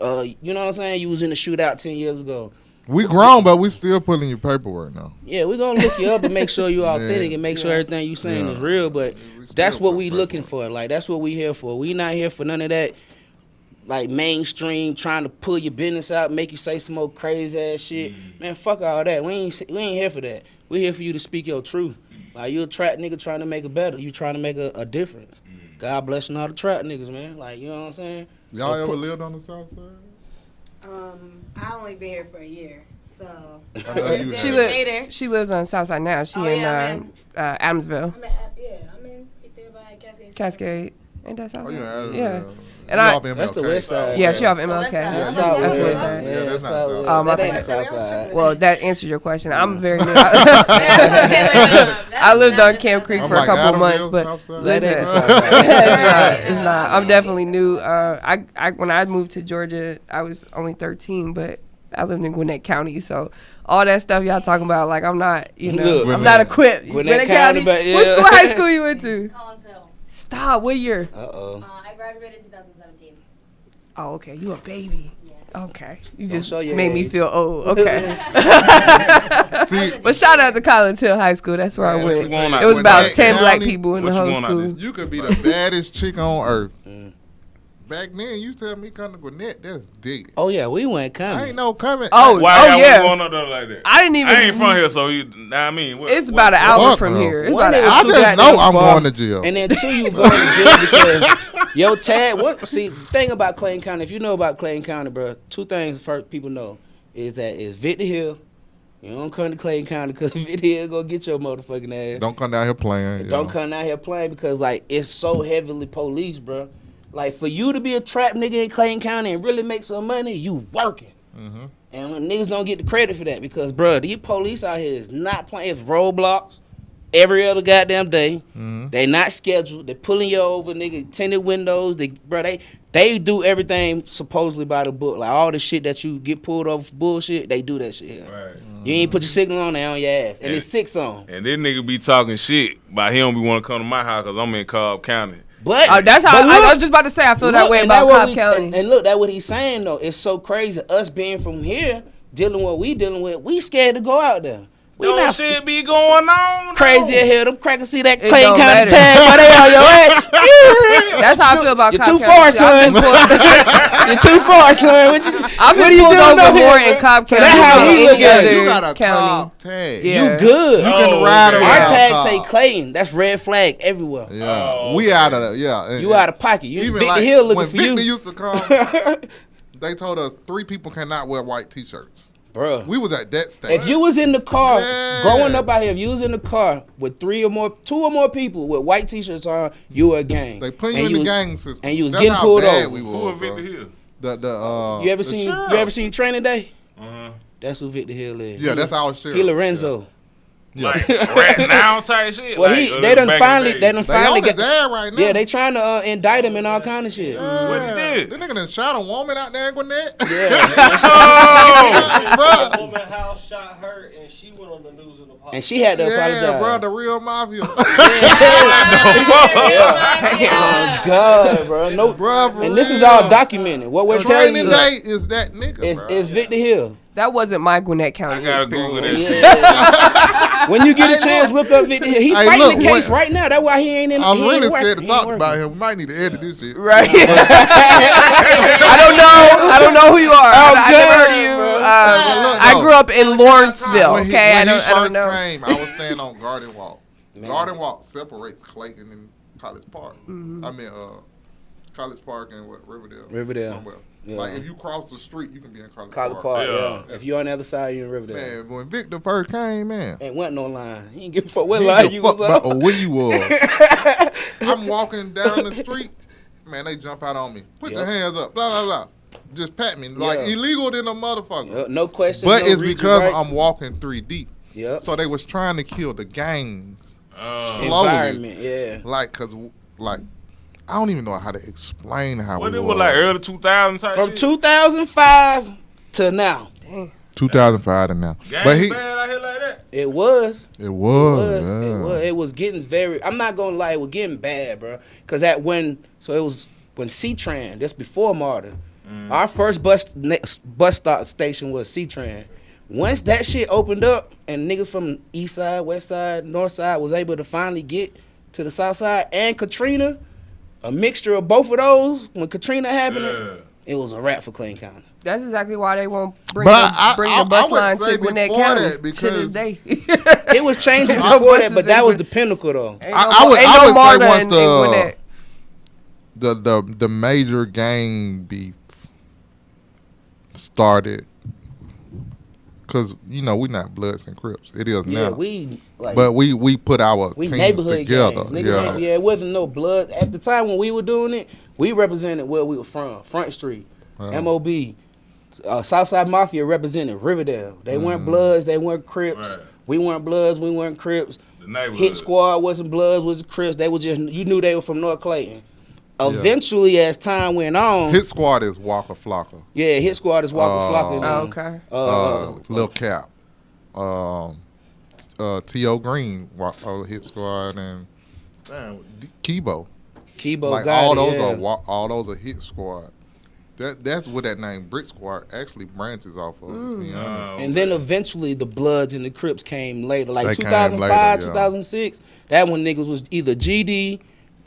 you know what I'm saying, you was in the shootout 10 years ago. We grown, but we still pulling your paperwork now. Yeah, we're going to look you up and make sure you're authentic and make sure everything you saying is real. But that's what we looking for. Like, that's what we here for. We not here for none of that, like, mainstream trying to pull your business out, make you say some more crazy ass shit. Man, fuck all that. We ain't here for that. We here for you to speak your truth. Like, you a trap nigga trying to make it better. You trying to make a difference. God blessing all the trap niggas, man. Like, you know what I'm saying? Y'all So ever lived on the South Side? I only been here for a year, so. I know you She have. she lives on Southside now. She Oh, in yeah, I'm Adamsville, I'm in right there by Cascade. Cascade. Ain't that Oh, Southside? you in Yeah. Adamsville. And You I- off MLK. That's the west side. Yeah, she off West MLK. Side. That's That's West West Side. Yeah, that's not South. South. Oh, my That ain't bad. South Side. Well, that answers your question. I'm very new. I I lived on Camp Creek I'm for a like, couple of months, Adamville, but Southside? That ain't listen, South Side. it's not. I'm definitely new. I when I moved to Georgia, I was only 13, but I lived in Gwinnett County, so all that stuff y'all talking about, like, I'm not, you know, Look, I'm not Gwinnett. equipped. Gwinnett County, but yeah. What school, high school you went to? Collins Hill. Stop. What year? Uh-oh. I graduated in 2017. Oh, okay. You a baby. Yeah. Okay. You Don't just show your made me age. feel old. Okay. See, But shout out to Collins Hill High School. That's where I Man, went. let me tell you, It was about Gwinnett 10 black County, people in the what you whole want out school. this? you could be the baddest chick on earth. Back then, you tell me come to Gwinnett, that's dead. Oh, yeah, we went I coming. ain't no coming. Oh, Why y'all yeah. going up there like that? I didn't even. I ain't from here, so you. I mean, It's about an hour Fuck from no. here. It's One, about an it was I hour. too just know goddamn I'm far. going to jail. And then two, you was going to jail because your tag. See, the thing about Clayton County, if you know about Clayton County, bro, two things first people know is that it's Victor Hill. You don't come to Clayton County because Victor Hill gonna get your motherfucking ass. Don't come down here playing. Don't come out here playing because, like, it's so heavily police, bro. Like, for you to be a trap nigga in Clayton County and really make some money, you working. And niggas don't get the credit for that because, bro, these police out here is not playing. It's roadblocks every other goddamn day. They not scheduled. They pulling you over, nigga, tinted windows. They do everything supposedly by the book. Like all the shit that you get pulled over for bullshit, they do that shit here. Right. You ain't put your signal on, they on your ass. And it's 6 on. And this nigga be talking shit, but he don't be want to come to my house because I'm in Cobb County. But that's how but I was just about to say. I feel that way about Cobb County. And look, that's what he's saying though. It's so crazy. Us being from here, dealing with what we dealing with, we scared to go out there. We Yo, not shit be going on. crazy as hell. Them crackers see that It Clay don't County matter. tag, but they on your ass. That's how I feel about You're Cobb too County. far, I've son. been pulled- You're too far, son. I've What been you pulled doing over over more here, in Cobb So County that's how than we look any at it. other You got a county. Cobb tag. Yeah. You good. You can ride okay. around. Our tags Cobb. say Clayton. That's red flag everywhere. Yeah, Oh, we okay. out of yeah. You out of pocket. You Even Victor like Hill looking when for Victor you. used to come, they told us 3 people cannot wear white T-shirts. Bro. We was at that stage. If you was in the car, Yeah. growing up out here, if you was in the car with 2 or more people with white T-shirts on, you were a gang. They put you And in the was- gang system. and you was That's getting how pulled bad over. We Who was, was Victor bro. Hill? You ever the seen sheriff. Training Day? Uh-huh. That's who Victor Hill is. Yeah, that's our sheriff. He Lorenzo. Like right now type shit. Well, like, they done back in finally, the they day. done They finally on his got. ass right now. Yeah, they trying to indict him and all kind of shit. What he did? That nigga done shot a woman out there in Gwinnett. Oh, The Bro. woman house shot her, and she went on the news and apologized. And she had to Yeah, apologize. bro, the real mafia. Oh God, bro. No, Bro, for and this is real. all documented. What we're telling Training you Day is that nigga, is bro. Victor Hill. That wasn't my Gwinnett I County gotta Google experience. this shit. When you get a Hey, chance, look up Victor Hill. He's Hey, fighting look, the case what- right now. That's why he ain't in. I'm he ain't really working. scared to He ain't talk working. about him. We might need to edit this shit. Right. I don't know who you are. I never heard of you. bro. Look, I no. grew up in Lawrenceville. When Okay, I he don't first know. came, I was staying on Garden Walk. Garden Walk separates Clayton and College Park. Mm-hmm. I mean, College Park and what, Riverdale. Riverdale. Somewhere. Yeah. Like, if you cross the street, you can be in College College Park. Park, Yeah. yeah. If you're on the other side, you're in Riverdale. Man, when Victor first came, man. Ain't went no line. He ain't give a fuck what He line give you a fuck was about on. where you was. I'm walking down the street, man, they jump out on me. Put your Yep. hands up, blah, blah, blah. Just pat me. Like, Yeah. illegal than a motherfucker. No question. But no it's reaching because right. I'm walking 3 deep. Yep. So they was trying to kill the gangs slowly. Environment, yeah. Like, cause like, I don't even know how to explain how What we it was like early 2000 type From shit? 2005 to now, 2005 and now. Gang But he, bad out here like that? it was. it was, It was getting very. I'm not gonna lie, it was getting bad, bro. Cause it was when C-Tran. That's before Martin. Our first bus stop station was C-Tran. Once that shit opened up and niggas from East Side, West Side, North Side was able to finally get to the South Side and Katrina, a mixture of both of those. When Katrina happened, it was a wrap for Clayton County. That's exactly why they won't bring But the bus would line say to Gwinnett before County that to this because- day. It was changing No before that, buses but that in was Gwin- the pinnacle though. Ain't I would no say MARTA once in Gwinnett. the major gang beef started, cause you know we not Bloods and Crips. It is Yeah, now. we like. But we put our We teams neighborhood together. gang. Niggas ain't- it wasn't no blood. At the time when we were doing it, we represented where we were from. Front Street, MOB. Southside Mafia represented Riverdale. They weren't Bloods, they weren't Crips. Right. We weren't Bloods, we weren't Crips. The neighborhood. Hit Squad wasn't Bloods, was Crips. They were just, you knew they were from North Clayton. Eventually, as time went on, Hit Squad is Walker Flocka. yeah, Hit Squad is Walker Flock. Oh, okay. Lil Cap. T.O. Green, Hit Squad, and Kibo. Kibo, Like got all it, those yeah. all those are Hit Squad. That's what that name Brick Squad actually branches off of. To be honest. And then eventually the Bloods and the Crips came later. Like They came 2005, later, yeah. 2006, that when niggas was either GD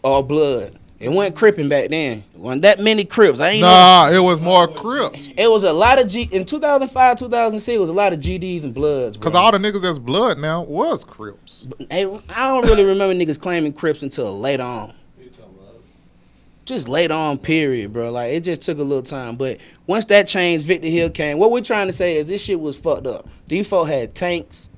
or Blood. It wasn't Cripping back then. Wasn't that many Crips. I ain't know. Nah, it was more Crips. It was a lot of in 2005, 2006, it was a lot of GDs and Bloods. Bro. Cause all the niggas that's blood now was Crips. Hey, I don't really remember niggas claiming Crips until later on. Just later on, period, bro. Like, it just took a little time. But once that changed, Victor Hill came. What we're trying to say is this shit was fucked up. These folk had tanks,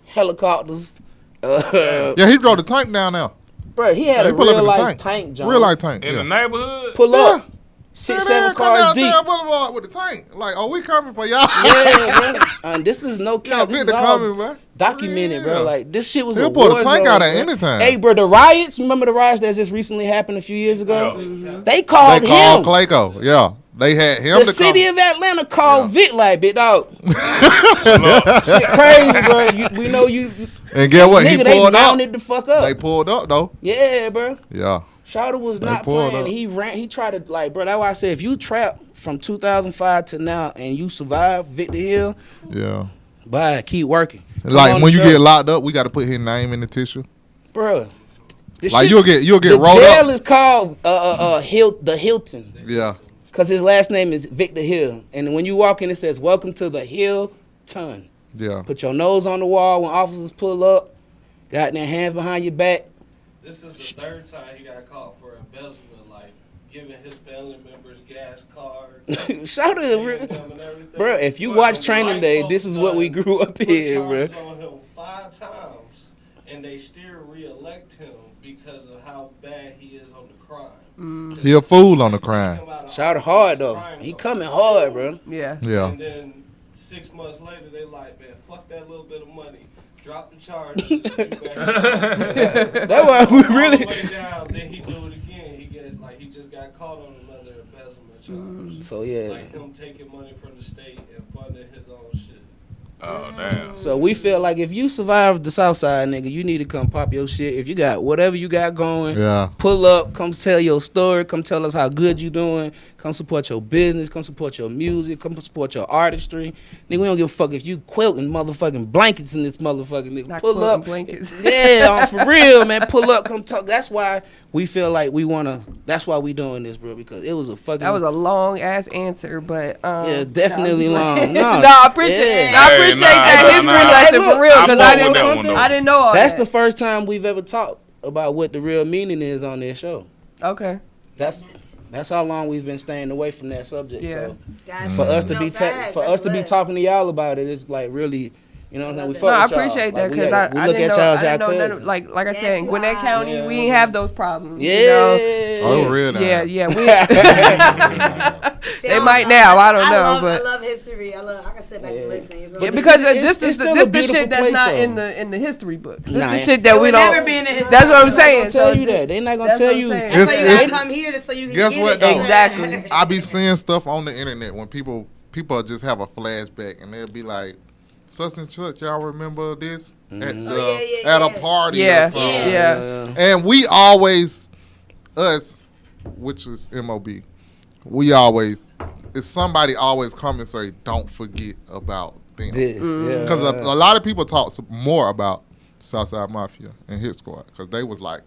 helicopters. Yeah, he drove the tank down there. Bro, he had He a pull up in real the life tank, John. Real life tank. In yeah. the neighborhood? Pull up. 6, Man, 7 come cars down deep. Tail Boulevard with the tank. Like, oh, we coming for y'all. Yeah, bro. And this is no Yeah, cap. This Victor is all coming, bro. documented, bro. Yeah. Like, this shit was They'll a pull war the tank zone, out at bro. any time. Hey, bro, the riots. Remember the riots that just recently happened a few years ago? Yeah. They called They called him. Clayco. Yeah. They had him The to city come. of Atlanta called Yeah. Vic like, big dog. Shit crazy, bro. We know you. And get what? Nigga, He they pulled up. mounted the fuck up. They pulled up, though. Yeah, bro. Yeah. Shawty was They not pulled playing. up. He ran. He tried to like, bro. That's why I said if you trap from 2005 to now and you survive Victor Hill, Yeah. bye. Keep working. Come Like, on when the you show. get locked up, we got to put his name in the tissue. bro. Like, you'll get the rolled jail up. is called the Hilton. Yeah. Because his last name is Victor Hill. And when you walk in, it says, welcome to the Hilton. Yeah. Put your nose on the wall when officers pull up. Got their hands behind your back. This is the third time he got caught for embezzlement, like giving his family members gas cards. Shout out, bro. If you watch Training Day, this is what we grew up in, bro. Put charges on him 5 times, and they still re-elect him because of how bad he is on the crime. He a fool on the crime. Shout out hard, though. He coming hard, bro. Yeah. Yeah. And then 6 months later, they like, man, fuck that little bit of money. Drop the charges. You back That's why we all really. the way down, then he do it again. He just got caught on another embezzlement charge. So yeah. Like him taking money from the state and funding his own shit. Oh damn. So we feel like if you survive the South Side, nigga, you need to come pop your shit. If you got whatever you got going, Yeah. pull up, come tell your story, come tell us how good you doing, come support your business, come support your music, come support your artistry. Nigga, we don't give a fuck if you quilting motherfucking blankets in this motherfucking nigga. Not Pull quilting up. blankets. Yeah, for real, man. Pull up, come talk. That's why we feel like we wanna, that's why we doing this, bro, because it was a fucking. That was a long ass answer, but yeah, definitely no, long. No, No, I appreciate yeah. I appreciate that nah, history nah. lesson Hey, for real I because fuck I with didn't that one, though. I didn't know all That's that. the first time we've ever talked about what the real meaning is on this show. Okay. That's how long we've been staying away from that subject. Yeah. So Gotcha. for us to No, be facts, for that's us to be lit. talking to y'all about it, it's like really, you know what I'm saying? We No, fuck No, I with y'all. appreciate that Like, because we I look didn't at know, y'all I as didn't y'all know none cousins. of, like I said, That's in Gwinnett why. County, Yeah, we ain't have those problems. Yeah. You know? Oh, real now. Yeah, yeah. See, They I might love- now, I don't know, I but- love history. I can sit back and Yeah. listen. You But know? Yeah, the because city- this it's is still this a the shit beautiful that's place, not though. in the history book. This Nah, the shit that It we would don't. never be in the history That's what I'm book. saying. They're tell So you that. They're not gonna that's tell what I'm you. saying. That's why you It's- gotta come here so you can Guess get what, it. though? Exactly. I be seeing stuff on the internet when people just have a flashback and they'll be like, such and such, y'all remember this at Oh, yeah, at yeah. a party Yeah. or something. Yeah. And we always, us, which was MOB, we always, if somebody always come and say, don't forget about them. Because a lot of people talk more about Southside Mafia and Hit Squad because they was like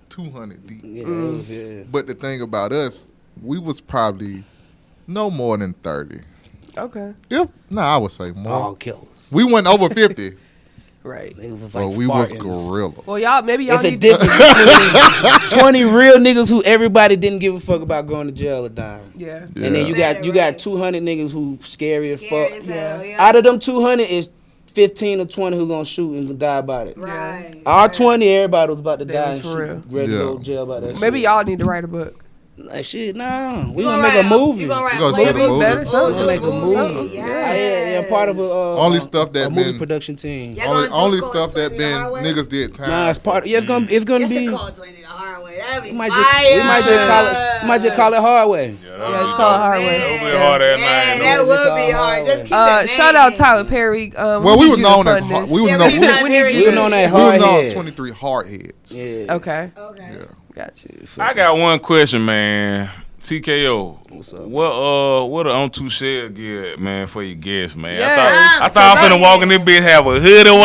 200 deep. Yeah. But the thing about us, we was probably no more than 30. Okay. I would say more. All killers. We went over 50, Right. Niggas was but like we was Spartans. gorillas. Well, y'all maybe y'all If a need difference between 20 real niggas who everybody didn't give a fuck about going to jail or dying. Yeah. Yeah. And then you got Right. 200 niggas who scary as Scary fuck. as hell, yeah. Out of them 200 is 15 or 20 who gonna shoot and die about it. Right. Our 20, everybody was about to They die was and for shoot, real. ready to Yeah. go to jail about that Maybe shit. y'all need to write a book. Like shit, nah. We You gonna gonna make a write movie. You gonna write We gonna wait, shoot a wait, movie. Better, Oh, something. do a Make a movie. Yes. Yeah, part of Only stuff that a movie been- production team. Y'all Only, gonna only do stuff that 20 been the hard way? niggas did time. Nah, it's part. Yeah, it's gonna It be. should call 20 the hard way. That'd be We might fire. just call it Hardway. Yeah, it's called Hardway. That would be hard at Yeah, night. that though. would be hard. Just keep the name. Shout out Tyler Perry. Well, we was known as we was Yeah, known we we, Tyler we need Perry. you We to- were known as we was known Hardhead. 23 hardheads. Yeah. Okay. Okay. Yeah. Got you. I got one question, man. TKO, What's up? what a On Two Shell get, man, for your guests, man? Yes. I thought I'm finna walk in this bitch, have a hoodie waiting on me.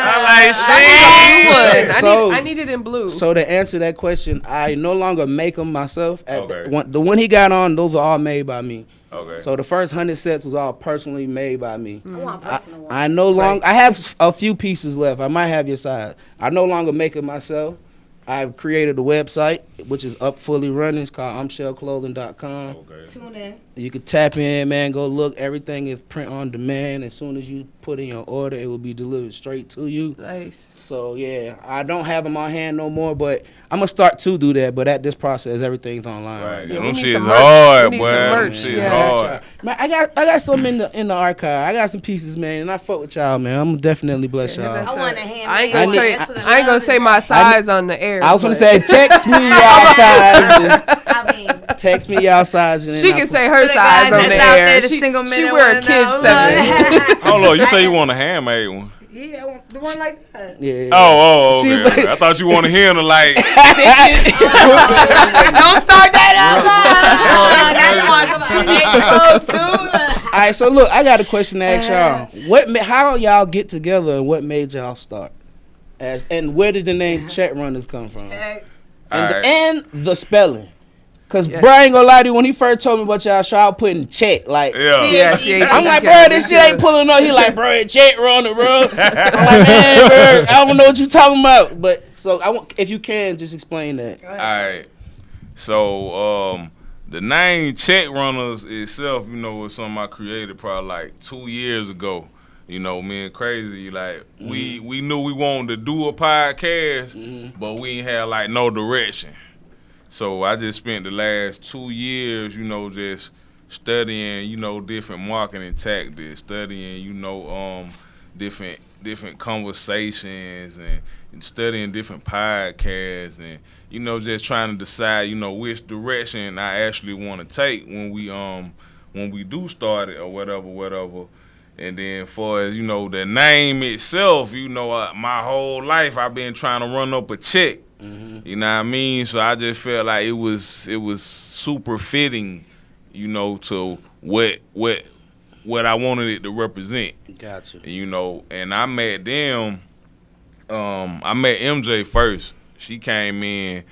I like shit. So- I need it in blue. So to answer that question, I no longer make them myself. Okay. The one he got on, those are all made by me. Okay. So the first 100 sets was all personally made by me. I want a personal one. I no longer. I have a few pieces left. I might have your size. I no longer make it myself. I've created a website, which is up fully running. It's called umshellclothing.com. Okay. Tune in. You can tap in, man. Go look. Everything is print on demand. As soon as you put in your order, it will be delivered straight to you. Nice. So, yeah, I don't have them on hand no more, but I'm going to start to do that. But at this process, everything's online. Right. Yeah, Them we need shit's some merch. hard, We need boy. some Them merch, shit's yeah. hard. Man, I got some in the archive. I got some pieces, man, and I fuck with y'all, man. I'm definitely bless Yeah, y'all. that's I want a it. handmade. I ain't gonna I say That's what I ain't gonna love say is. my size on the air. I was gonna but say, text me y'all sizes. I mean, Text me y'all sizes. and she then can I'll say for her the size guys on that's the out air. there, the She single men she that wear a wanna kid know, seven. look. Hold on, you say you want a handmade one? Yeah, I want the one like that. Yeah. Oh, She's okay. like- I thought you wanted him to like. Don't start that Oh, now you want somebody close too? All right, so look, I got a question to ask y'all. How y'all get together and what made y'all start? And where did the name Cheque Runners come from? Alright. And the spelling. Cause Yeah. Brian ain't gonna lie to you, when he first told me about y'all show, I was putting check. Like, Yeah. Yeah, see, I'm like, bro, this shit ain't pulling up. He like, bro, Cheque Runner, bro. I'm like, man, bro, I don't know what you talking about. But so I want, if you can, just explain that. All right. So the name Cheque Runners itself, you know, was something I created probably like 2 years ago. You know, me and Crazy, like we knew we wanted to do a podcast, but we ain't had like no direction. So I just spent the last 2 years, you know, just studying, you know, different marketing tactics, studying, you know, different conversations and studying different podcasts and, you know, just trying to decide, you know, which direction I actually want to take when we do start it or whatever. And then for as, you know, the name itself, you know, my whole life I've been trying to run up a check. You know what I mean? So I just felt like it was super fitting, you know, to what I wanted it to represent. Gotcha. You know, and I met them. I met MJ first. She came in.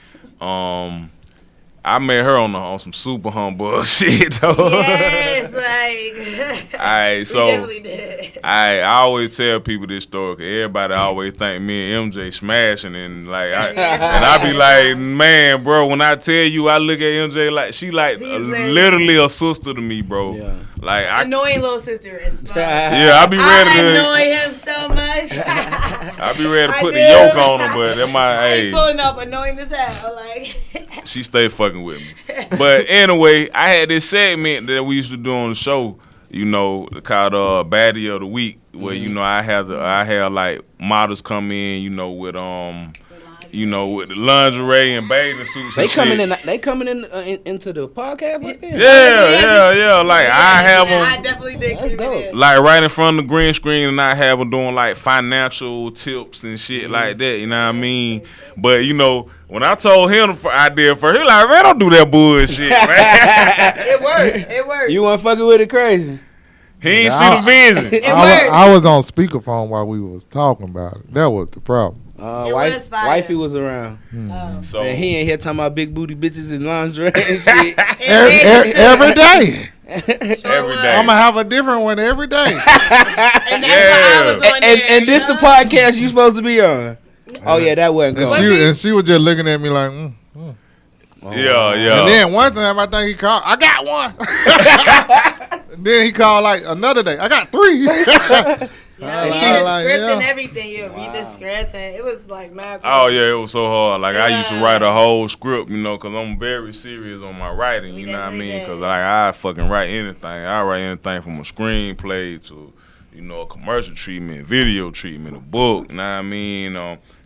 I met her on some super humble shit though. Yes, like. Alright, so we definitely did. I always tell people this story because everybody always think me and MJ smashing and like and I be like, man, bro, when I tell you I look at MJ like she like literally a sister to me, bro. Yeah. Like I Annoying little sister is fun. I be ready I to annoy him so much. I be ready to I put the do. yoke on him, but that my I hey. ain't pulling up annoying as hell. Like. She stay fucking with me. But anyway, I had this segment that we used to do on the show, you know, called Baddie of the Week, where you know I had like models come in, you know, with with the lingerie and bathing suits. They and coming shit. in. They coming in into the podcast like that. Yeah. Like I have them. I definitely did. That's dope. Like right in front of the green screen, and I have them doing like financial tips and shit like that. You know what I mean? But you know, when I told him the idea first, he like, man, don't do that bullshit, man. It worked. It worked. You want fucking with it crazy? He ain't see the vision. I was on speakerphone while we was talking about it. That was the problem. It was fire. Wifey was around. So And he ain't here talking about big booty bitches and lingerie and shit. Every day. every day. I'm gonna have a different one every day. And that's why I was on there. and this the podcast you supposed to be on. Oh yeah, that wasn't And going. she was just looking at me like, Yeah. And then one time I think he called, I got one. And then he called like another day, I got 3. Yeah, And we she had was a like, script yeah. and everything. You would read the script and it was like mad. Oh yeah, it was so hard. Like I used to Yeah. write a whole script, you know, cause I'm very serious on my writing. We You know what I definitely mean? did. Cause like I fucking write anything. I write anything from a screenplay to, you know, a commercial treatment, video treatment, a book. You know what I mean?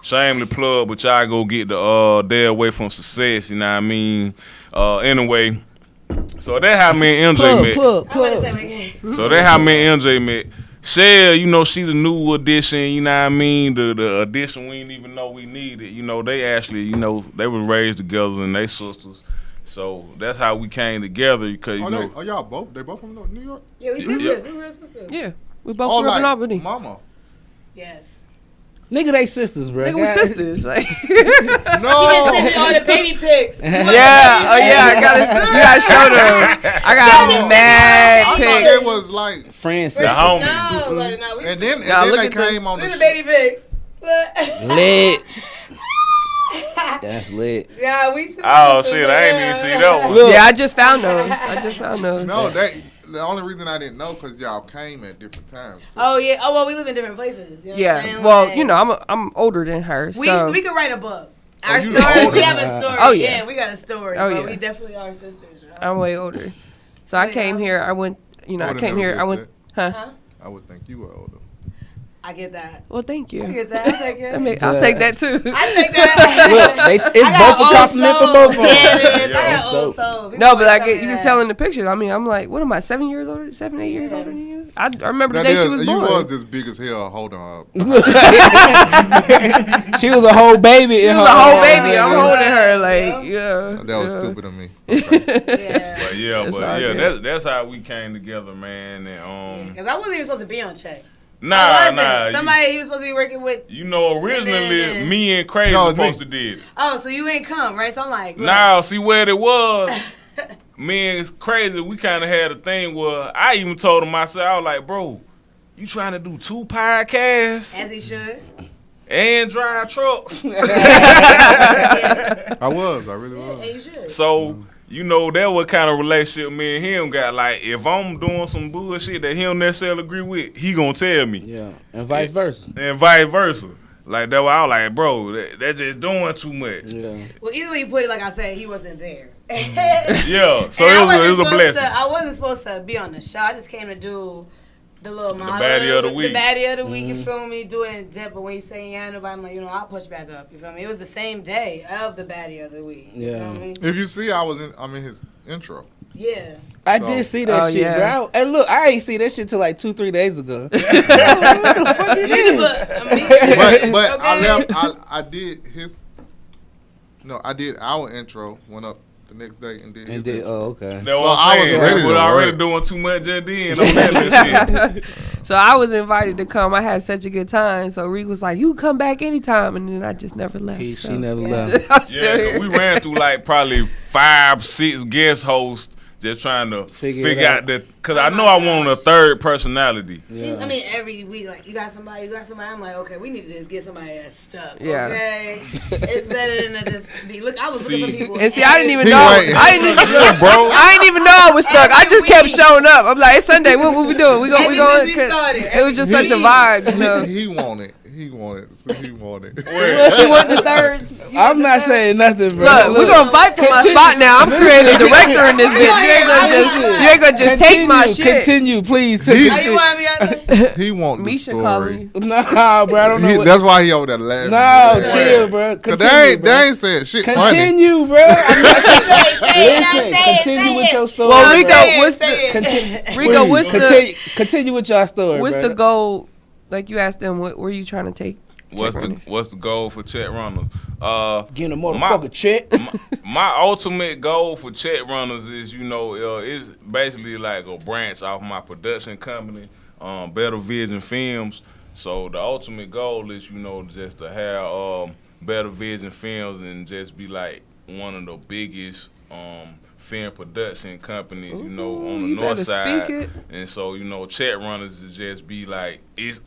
Shameless plug, but y'all go get the Day Away from Success. You know what I mean? Anyway, so that's how me and MJ met. I want to say again. So that's how me and MJ met. Shell, you know, she the new addition, you know what I mean? The addition we didn't even know we needed. You know, they actually, you know, they were raised together and they sisters. So that's how we came together because, you know. Oh, y'all both? They both from New York? Yeah, we sisters. We real sisters. Yeah, we both grew up in Albany. Mama. Yes. Nigga, they sisters, bro. Nigga, we sisters. Like, She just No. sent me all the baby pics. yeah, I gotta show them. I got mad I thought pics. it was like, Friends, The sisters. homie. No, like, no, we and then Nah, look they at the- came on we the the baby pics. Lit. That's lit. Yeah, we see Oh shit, I ain't even see that one. Look. Yeah, I just found those. No, the only reason I didn't know because y'all came at different times. Too. Oh yeah. Oh well, we live in different places. You know what I'm Yeah. saying? Well, Like, you know, I'm older than her. we So we could write a book. Our you story. older. We have a story. Oh, yeah. We got a story. Oh, but yeah. we definitely are sisters. Yo. I'm way older. So I came here. I went. You know, I would've came never here. I guessed went. that. Huh? I would think you were older. I get that. Well, thank I you. get that. I take it. I'll take that too. I take that. Look, it's I got both a old compliment for soul. both of them. Yeah, it is. I Yeah. got old soul. People No, but always like tell me you can that. tell in the pictures. I mean, I'm like, what am I? 7 years older? 7, 8 years Yeah. older than you? I remember the That day is, she was you born. was just big as hell holding her up. She was a whole baby. She in was her a whole arms. baby. I'm Yeah. holding her like, yeah. That was yeah. stupid of me. Okay. Yeah. But yeah, It's all good. that's how we came together, man. And Because I wasn't even supposed to be on Check. I nah. wasn't. Somebody he was supposed to be working with. You know, originally And then- me and Crazy No, was it's me. supposed to did. Oh, so you ain't come, right? So I'm like, look. Now, see where it was. Me and Crazy, we kind of had a thing where I even told him myself, I was like, bro, you trying to do 2 podcasts As he should. and drive trucks? Yeah. I really was. And you should. So, you know, that what kind of relationship me and him got. Like, if I'm doing some bullshit that he don't necessarily agree with, he gonna tell me. Yeah, and vice versa. And vice versa. Like, that why I was like, bro, that just doing too much. Yeah. Well, either way you put it, like I said, he wasn't there. Yeah, so And it was a supposed blessing. I wasn't supposed to be on the show. I just came to do the little model. baddie of the week. The baddie of the week, you feel me? Do it in depth. But when you say yeah, nobody, I'm like, you know, I'll push back up. You feel me? It was the same day of the baddie of the week. You Yeah. know what I mean? If you see, I'm in his intro. Yeah. I So- did see that Oh, shit, yeah. bro. And look, I ain't see that shit till like 2-3 days ago. But, I mean, But I Okay. left. I did his. No, I did our intro. Went up the next day and did. And his did, intro. oh, okay. That's So what I I'm was saying. ready to We're already work. doing too much just then on that little shit. So I was invited to come. I had such a good time. So Reek was like, "You come back anytime," and then I just never left. She so. never Yeah. left. I'm still Yeah, here. we ran through like probably 5-6 guest hosts just trying to Figure figure it out out. that, because Oh I my know I wanted a gosh. third personality. Yeah. I mean, every week, like, you got somebody. I'm like, okay, we need to just get somebody that's stuck. Yeah. Okay? It's better than to just be, look, I was looking for See. people. And see, I didn't even He know. waiting. I didn't even know. Bro, I didn't even know I was stuck. I Every just kept week. showing up. I'm like, it's Sunday. What we doing? We Ever going? since we started, It was just every such a week. vibe, you know. He wanted. He wanted. So he wanted. You want the third? I'm not saying nothing, bro. Look, we're gonna fight for my Continue. spot now. I'm creating a director in this bitch. You ain't gonna just take my shit. Continue, please. Oh, you Continue. want me out there? He want the Misha story. calling you. Nah, bro, I don't know He, what. that's why he over there laughing. No, chill, bro. Cause Continue, bro. they ain't said shit funny. Continue, bro. I'm not saying. Listen, Say continue with your story. Well, bro. Rico, what's say the it. Rico? Please, What's the continue with your story, what's bro. the goal? Like you asked them, what were you trying to take? what's the goal for Cheque Runners? Getting a motherfucker check. My ultimate goal for Cheque Runners is, is basically like a branch off my production company, Better Vision Films. So the ultimate goal is, just to have Better Vision Films and just be like one of the biggest film production companies, on the you north better side. speak it. And so, Cheque Runners is just be like it's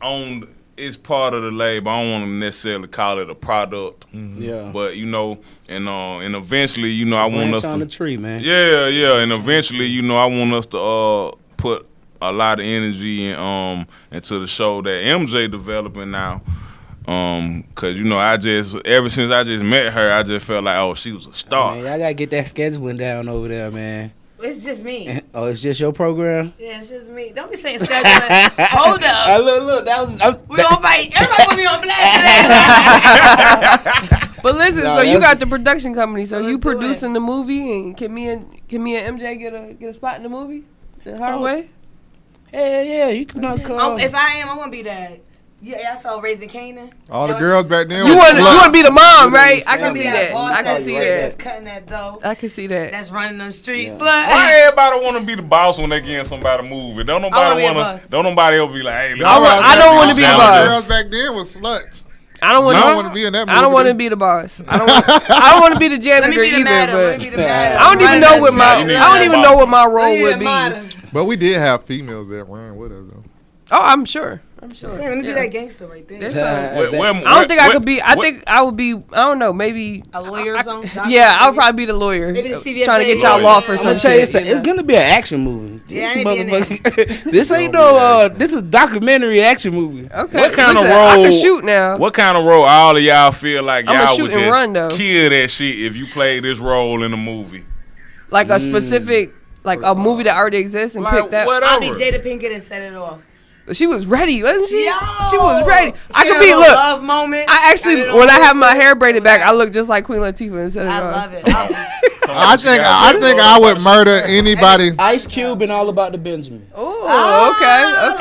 part of the label. I don't want to necessarily call it a product. Yeah. But and eventually, I want Branch us on to the tree, man. yeah, and eventually, I want us to put a lot of energy into the show that MJ developing now. Cause ever since I just met her, I just felt like, oh, she was a star. Man, y'all gotta get that scheduling down over there, man. It's just me. Oh, it's just your program? Yeah, it's just me. Don't be saying scheduling. Hold up. Look, that was. We gonna fight. Everybody put me on blast. But listen, No, so you that's- got the production company. So Let's you do it. producing the movie, and can me and MJ get a spot in the movie? The Hardway? Yeah, you can not call. If I am, I want to be that. Yeah, I saw Raising Canaan. All the girls back then. You was want sluts. to be the mom, right? I I can see that. boss I can that's see That's that. cutting that dough. I can see that. That's running them streets. Yeah. Why everybody want to be the boss when they getting somebody to move it? Don't wanna nobody be a want boss. to. Don't nobody ever be like, hey, look, I don't wanna be the All boss. the girls back then was sluts. I don't want I don't want to be in that movie. I don't want to be the boss. I don't want to be the Let janitor me be the either. madam. Let me But be the madam. I don't even know what my You need I don't even know what my Let role me be would the be. madam. But we did have females that ran with us though. Oh, I'm sure. I'm sure. Let me be that gangster right there. There's That- some- I don't think I could be. I think I would be. I don't know. Maybe A lawyer or something? Yeah, I would probably be the lawyer. Maybe the CVS trying to get lady. y'all law for I'm some gonna tell you shit. something. It's gonna be an action movie. Yeah, This I ain't be in motherfucker- This ain't no. This is documentary action movie. Okay. What kind of Listen, I role- can shoot now. What kind of role all of y'all feel like I'ma y'all shoot would and just run, though. kill that shit if you played this role in a movie? Like a specific, like a movie that already exists and pick that. whatever. I'll be Jada Pinkett and set it off. She was ready, wasn't she? Yo! She was ready. I Share could a be. little Look, love moment. I actually, Got it when I on have my quick. hair braided back, I look just like Queen Latifah and set it I off. love it. I think I would murder anybody. Ice Cube and All About the Benjamin. Oh, okay. Oh,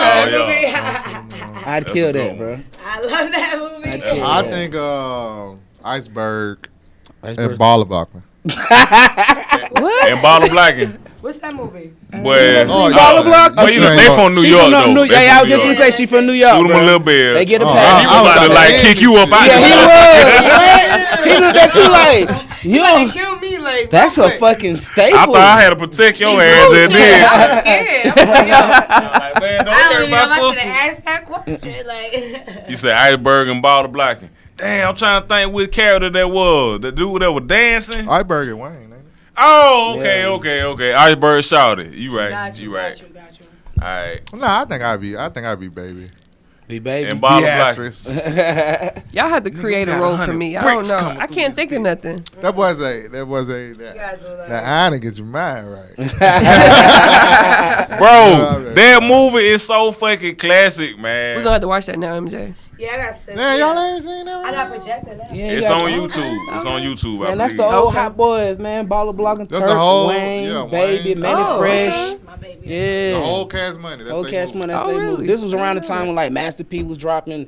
yeah. I'd That's kill a good that, one. bro. I love that movie. That's I a think Iceberg Iceberg. and Baller Blocker. What? And Bottle Blacking. What's that movie? Boy, Oh, Baller Block? But you know, they from New She York, from though. New, They yeah, I from was just New gonna York. say she from New York. Shoot him a bro. little bit. They get a Oh, pass. He was about to, like, kick you up out Yeah, he there. was. He looked at you like, you They know, killed me like that's a real quick. fucking staple. I thought I had to protect your ass and I then. was scared. I was like, yo, Like, man, don't I don't hurt even know my if I should sister. have asked that question. Like, You said Iceberg and Bottle Blacking. Damn, I'm trying to think which character that was. The dude that was dancing. Iceberg and Wayne. Ain't it? Oh, Yeah. okay. Iceberg shouted. You right. got you, You right. got you. All right. Nah, I think I'd be baby. Be baby. And Bottle Blacking. Beatrice. Y'all had to create a got role 100 for me. I bricks don't know. coming I through can't this think of nothing. That was You guys are like, that iron get your mind right. Bro, that movie is so fucking classic, man. We're gonna have to watch that now, MJ. yeah, I got sick. Damn, y'all ain't seen that? I got projected now. Yeah, It's you on got- YouTube. It's on YouTube, I Man, that's the believe. old Okay. hot boys, man. Baller Blocking, That's Turk, the whole- Wayne, yeah, Baby, Wayne. Manny Oh, Fresh. okay. My baby. Yeah. The whole Cash Money. That's Whole they Cash movie. Money. That's Oh, they really? movie. This was around the time when like Master P was dropping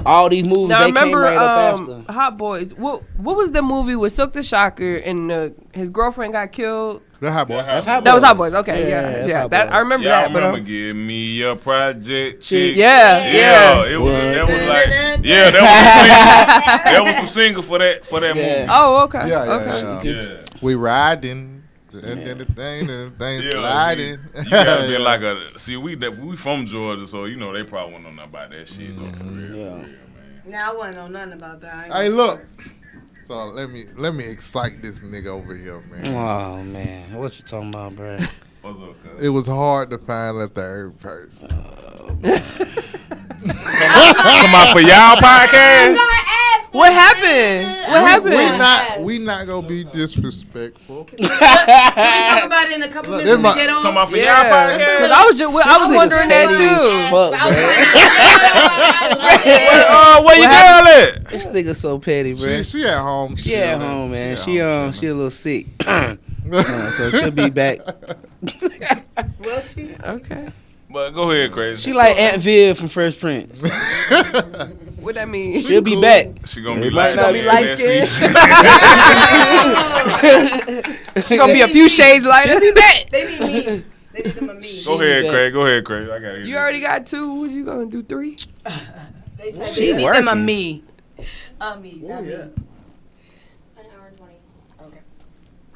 all these movies. Now I They remember came right up after. Hot Boys. What was the movie with Silk the Shocker and his girlfriend got killed? The hot boy. That's Hot That was Boys. Hot Boys. Okay, Yeah, yeah. that's Yeah, Hot that, Boys. I remember Y'all that. But remember Give Me a Project Chick? yeah. It was, that was like, yeah, that was the single for that movie. Yeah. Oh, okay. Yeah, Okay. yeah. Yeah. We riding. And then the thing Yeah, sliding. You gotta be like a. See, we from Georgia, so you know they probably won't know nothing about that shit. Though, for real, Yeah. man. Now I wouldn't know nothing about that. I ain't Hey, gonna look. front. So let me excite this nigga over here, man. Oh man, what you talking about, bro? What's up, cuz? It was hard to find a third person. Come on for y'all podcast. What happened? What happened? We not gonna be disrespectful. We talk about it in a couple Look, minutes this when we get on. Talking about for Yeah, y'all because podcast. I was wondering that too. Fuck, I was bro. like, Where you girl at? This nigga so petty, bro. She at home. She at home, man. She a little sick, so she'll be back. will she? Okay. But go ahead, crazy. She like Aunt Viv from Fresh Prince. What that mean? She'll be back. She gonna be She light gonna be skinned. She's gonna be a few shades lighter. They need me. They need them a me. Go ahead, Craig. Go ahead, Craig. I gotta hear You this already shit. got two. What you gonna do? 3? They said She they need them a working. me. A me, not me. An hour and 20.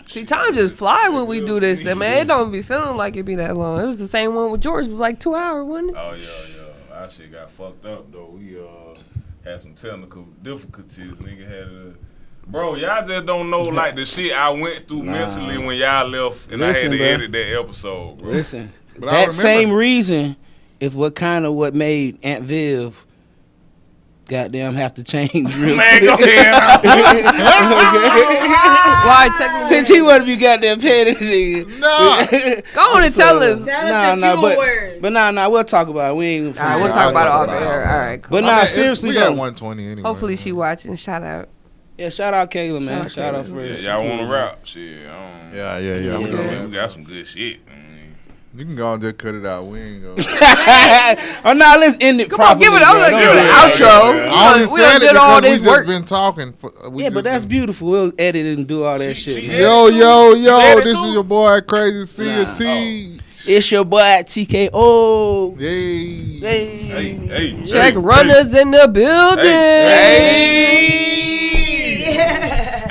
See, time just fly when we do this, and man. It don't be feeling like it be that long. It was the same one with George. It was like 2 hours, wasn't it? Oh yeah. Our shit got fucked up though. We had some technical difficulties. Nigga had a. Bro, y'all just don't know like the shit I went through mentally when y'all left, and Listen, I had to bro. edit that episode. Bro. Listen, But I that remember- same reason is what made Aunt Viv goddamn have to change real Man, quick. go ahead. Why technically? Since he want to be goddamn petty, nigga. No. Go on and tell us. Tell us a few words. but we'll talk about it. We ain't. All right, we'll Yeah, talk about it I'll off talk about air. it. All right, cool. But nah, seriously we got though. 120 anyway. Hopefully she watching. Shout out. Yeah, shout out Kayla, man. Shout Shout out out Kayla. for Yeah, it. y'all want to rap? Shit. Yeah. We got some good shit. I mean, You can go and just cut it out. We ain't gonna. Oh no, let's end it Come on, properly. give it. I was bro. like, give it an Yeah, outro. yeah, yeah. I only We done said it did all because we this just work. been talking. Yeah, but that's beautiful. We'll edit it and do all that shit. man. Yo, edit this too? is your boy Crazy C Nah. T. It's your boy TKO. Yay. hey. Cheque hey, Runners in the building. Hey.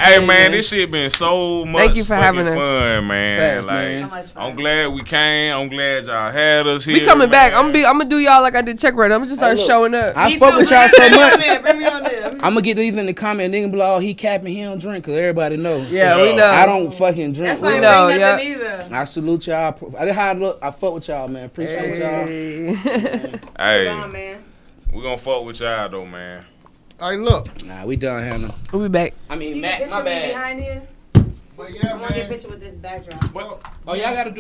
Hey man, this shit been so much Thank you for having us. fun, man. Facts, Like, man. So much fun. I'm glad we came. I'm glad y'all had us here. We coming back. I'm man. gonna do y'all like I did Cheque Runners. I'm just start Hey, look. showing up. I Me fuck too, with bring y'all so me on much. there, bring me on there. I'm gonna get these in the comment. Nigga be like, oh, he capping, he don't drink, cause everybody know. Yeah, we know. I don't fucking drink. That's why I We ain't know, bring yeah. nothing either. I salute y'all. I did how I look. I fuck with y'all, man. Appreciate y'all. Hey. Hey, Come on, man. we gonna fuck with y'all though, man. Hey, look. Nah, we done, Hannah. We'll be back. I mean, Can you Matt, picture my me bad. behind here? But yeah, I want to get a man. picture with this backdrop. Oh, y'all gotta do.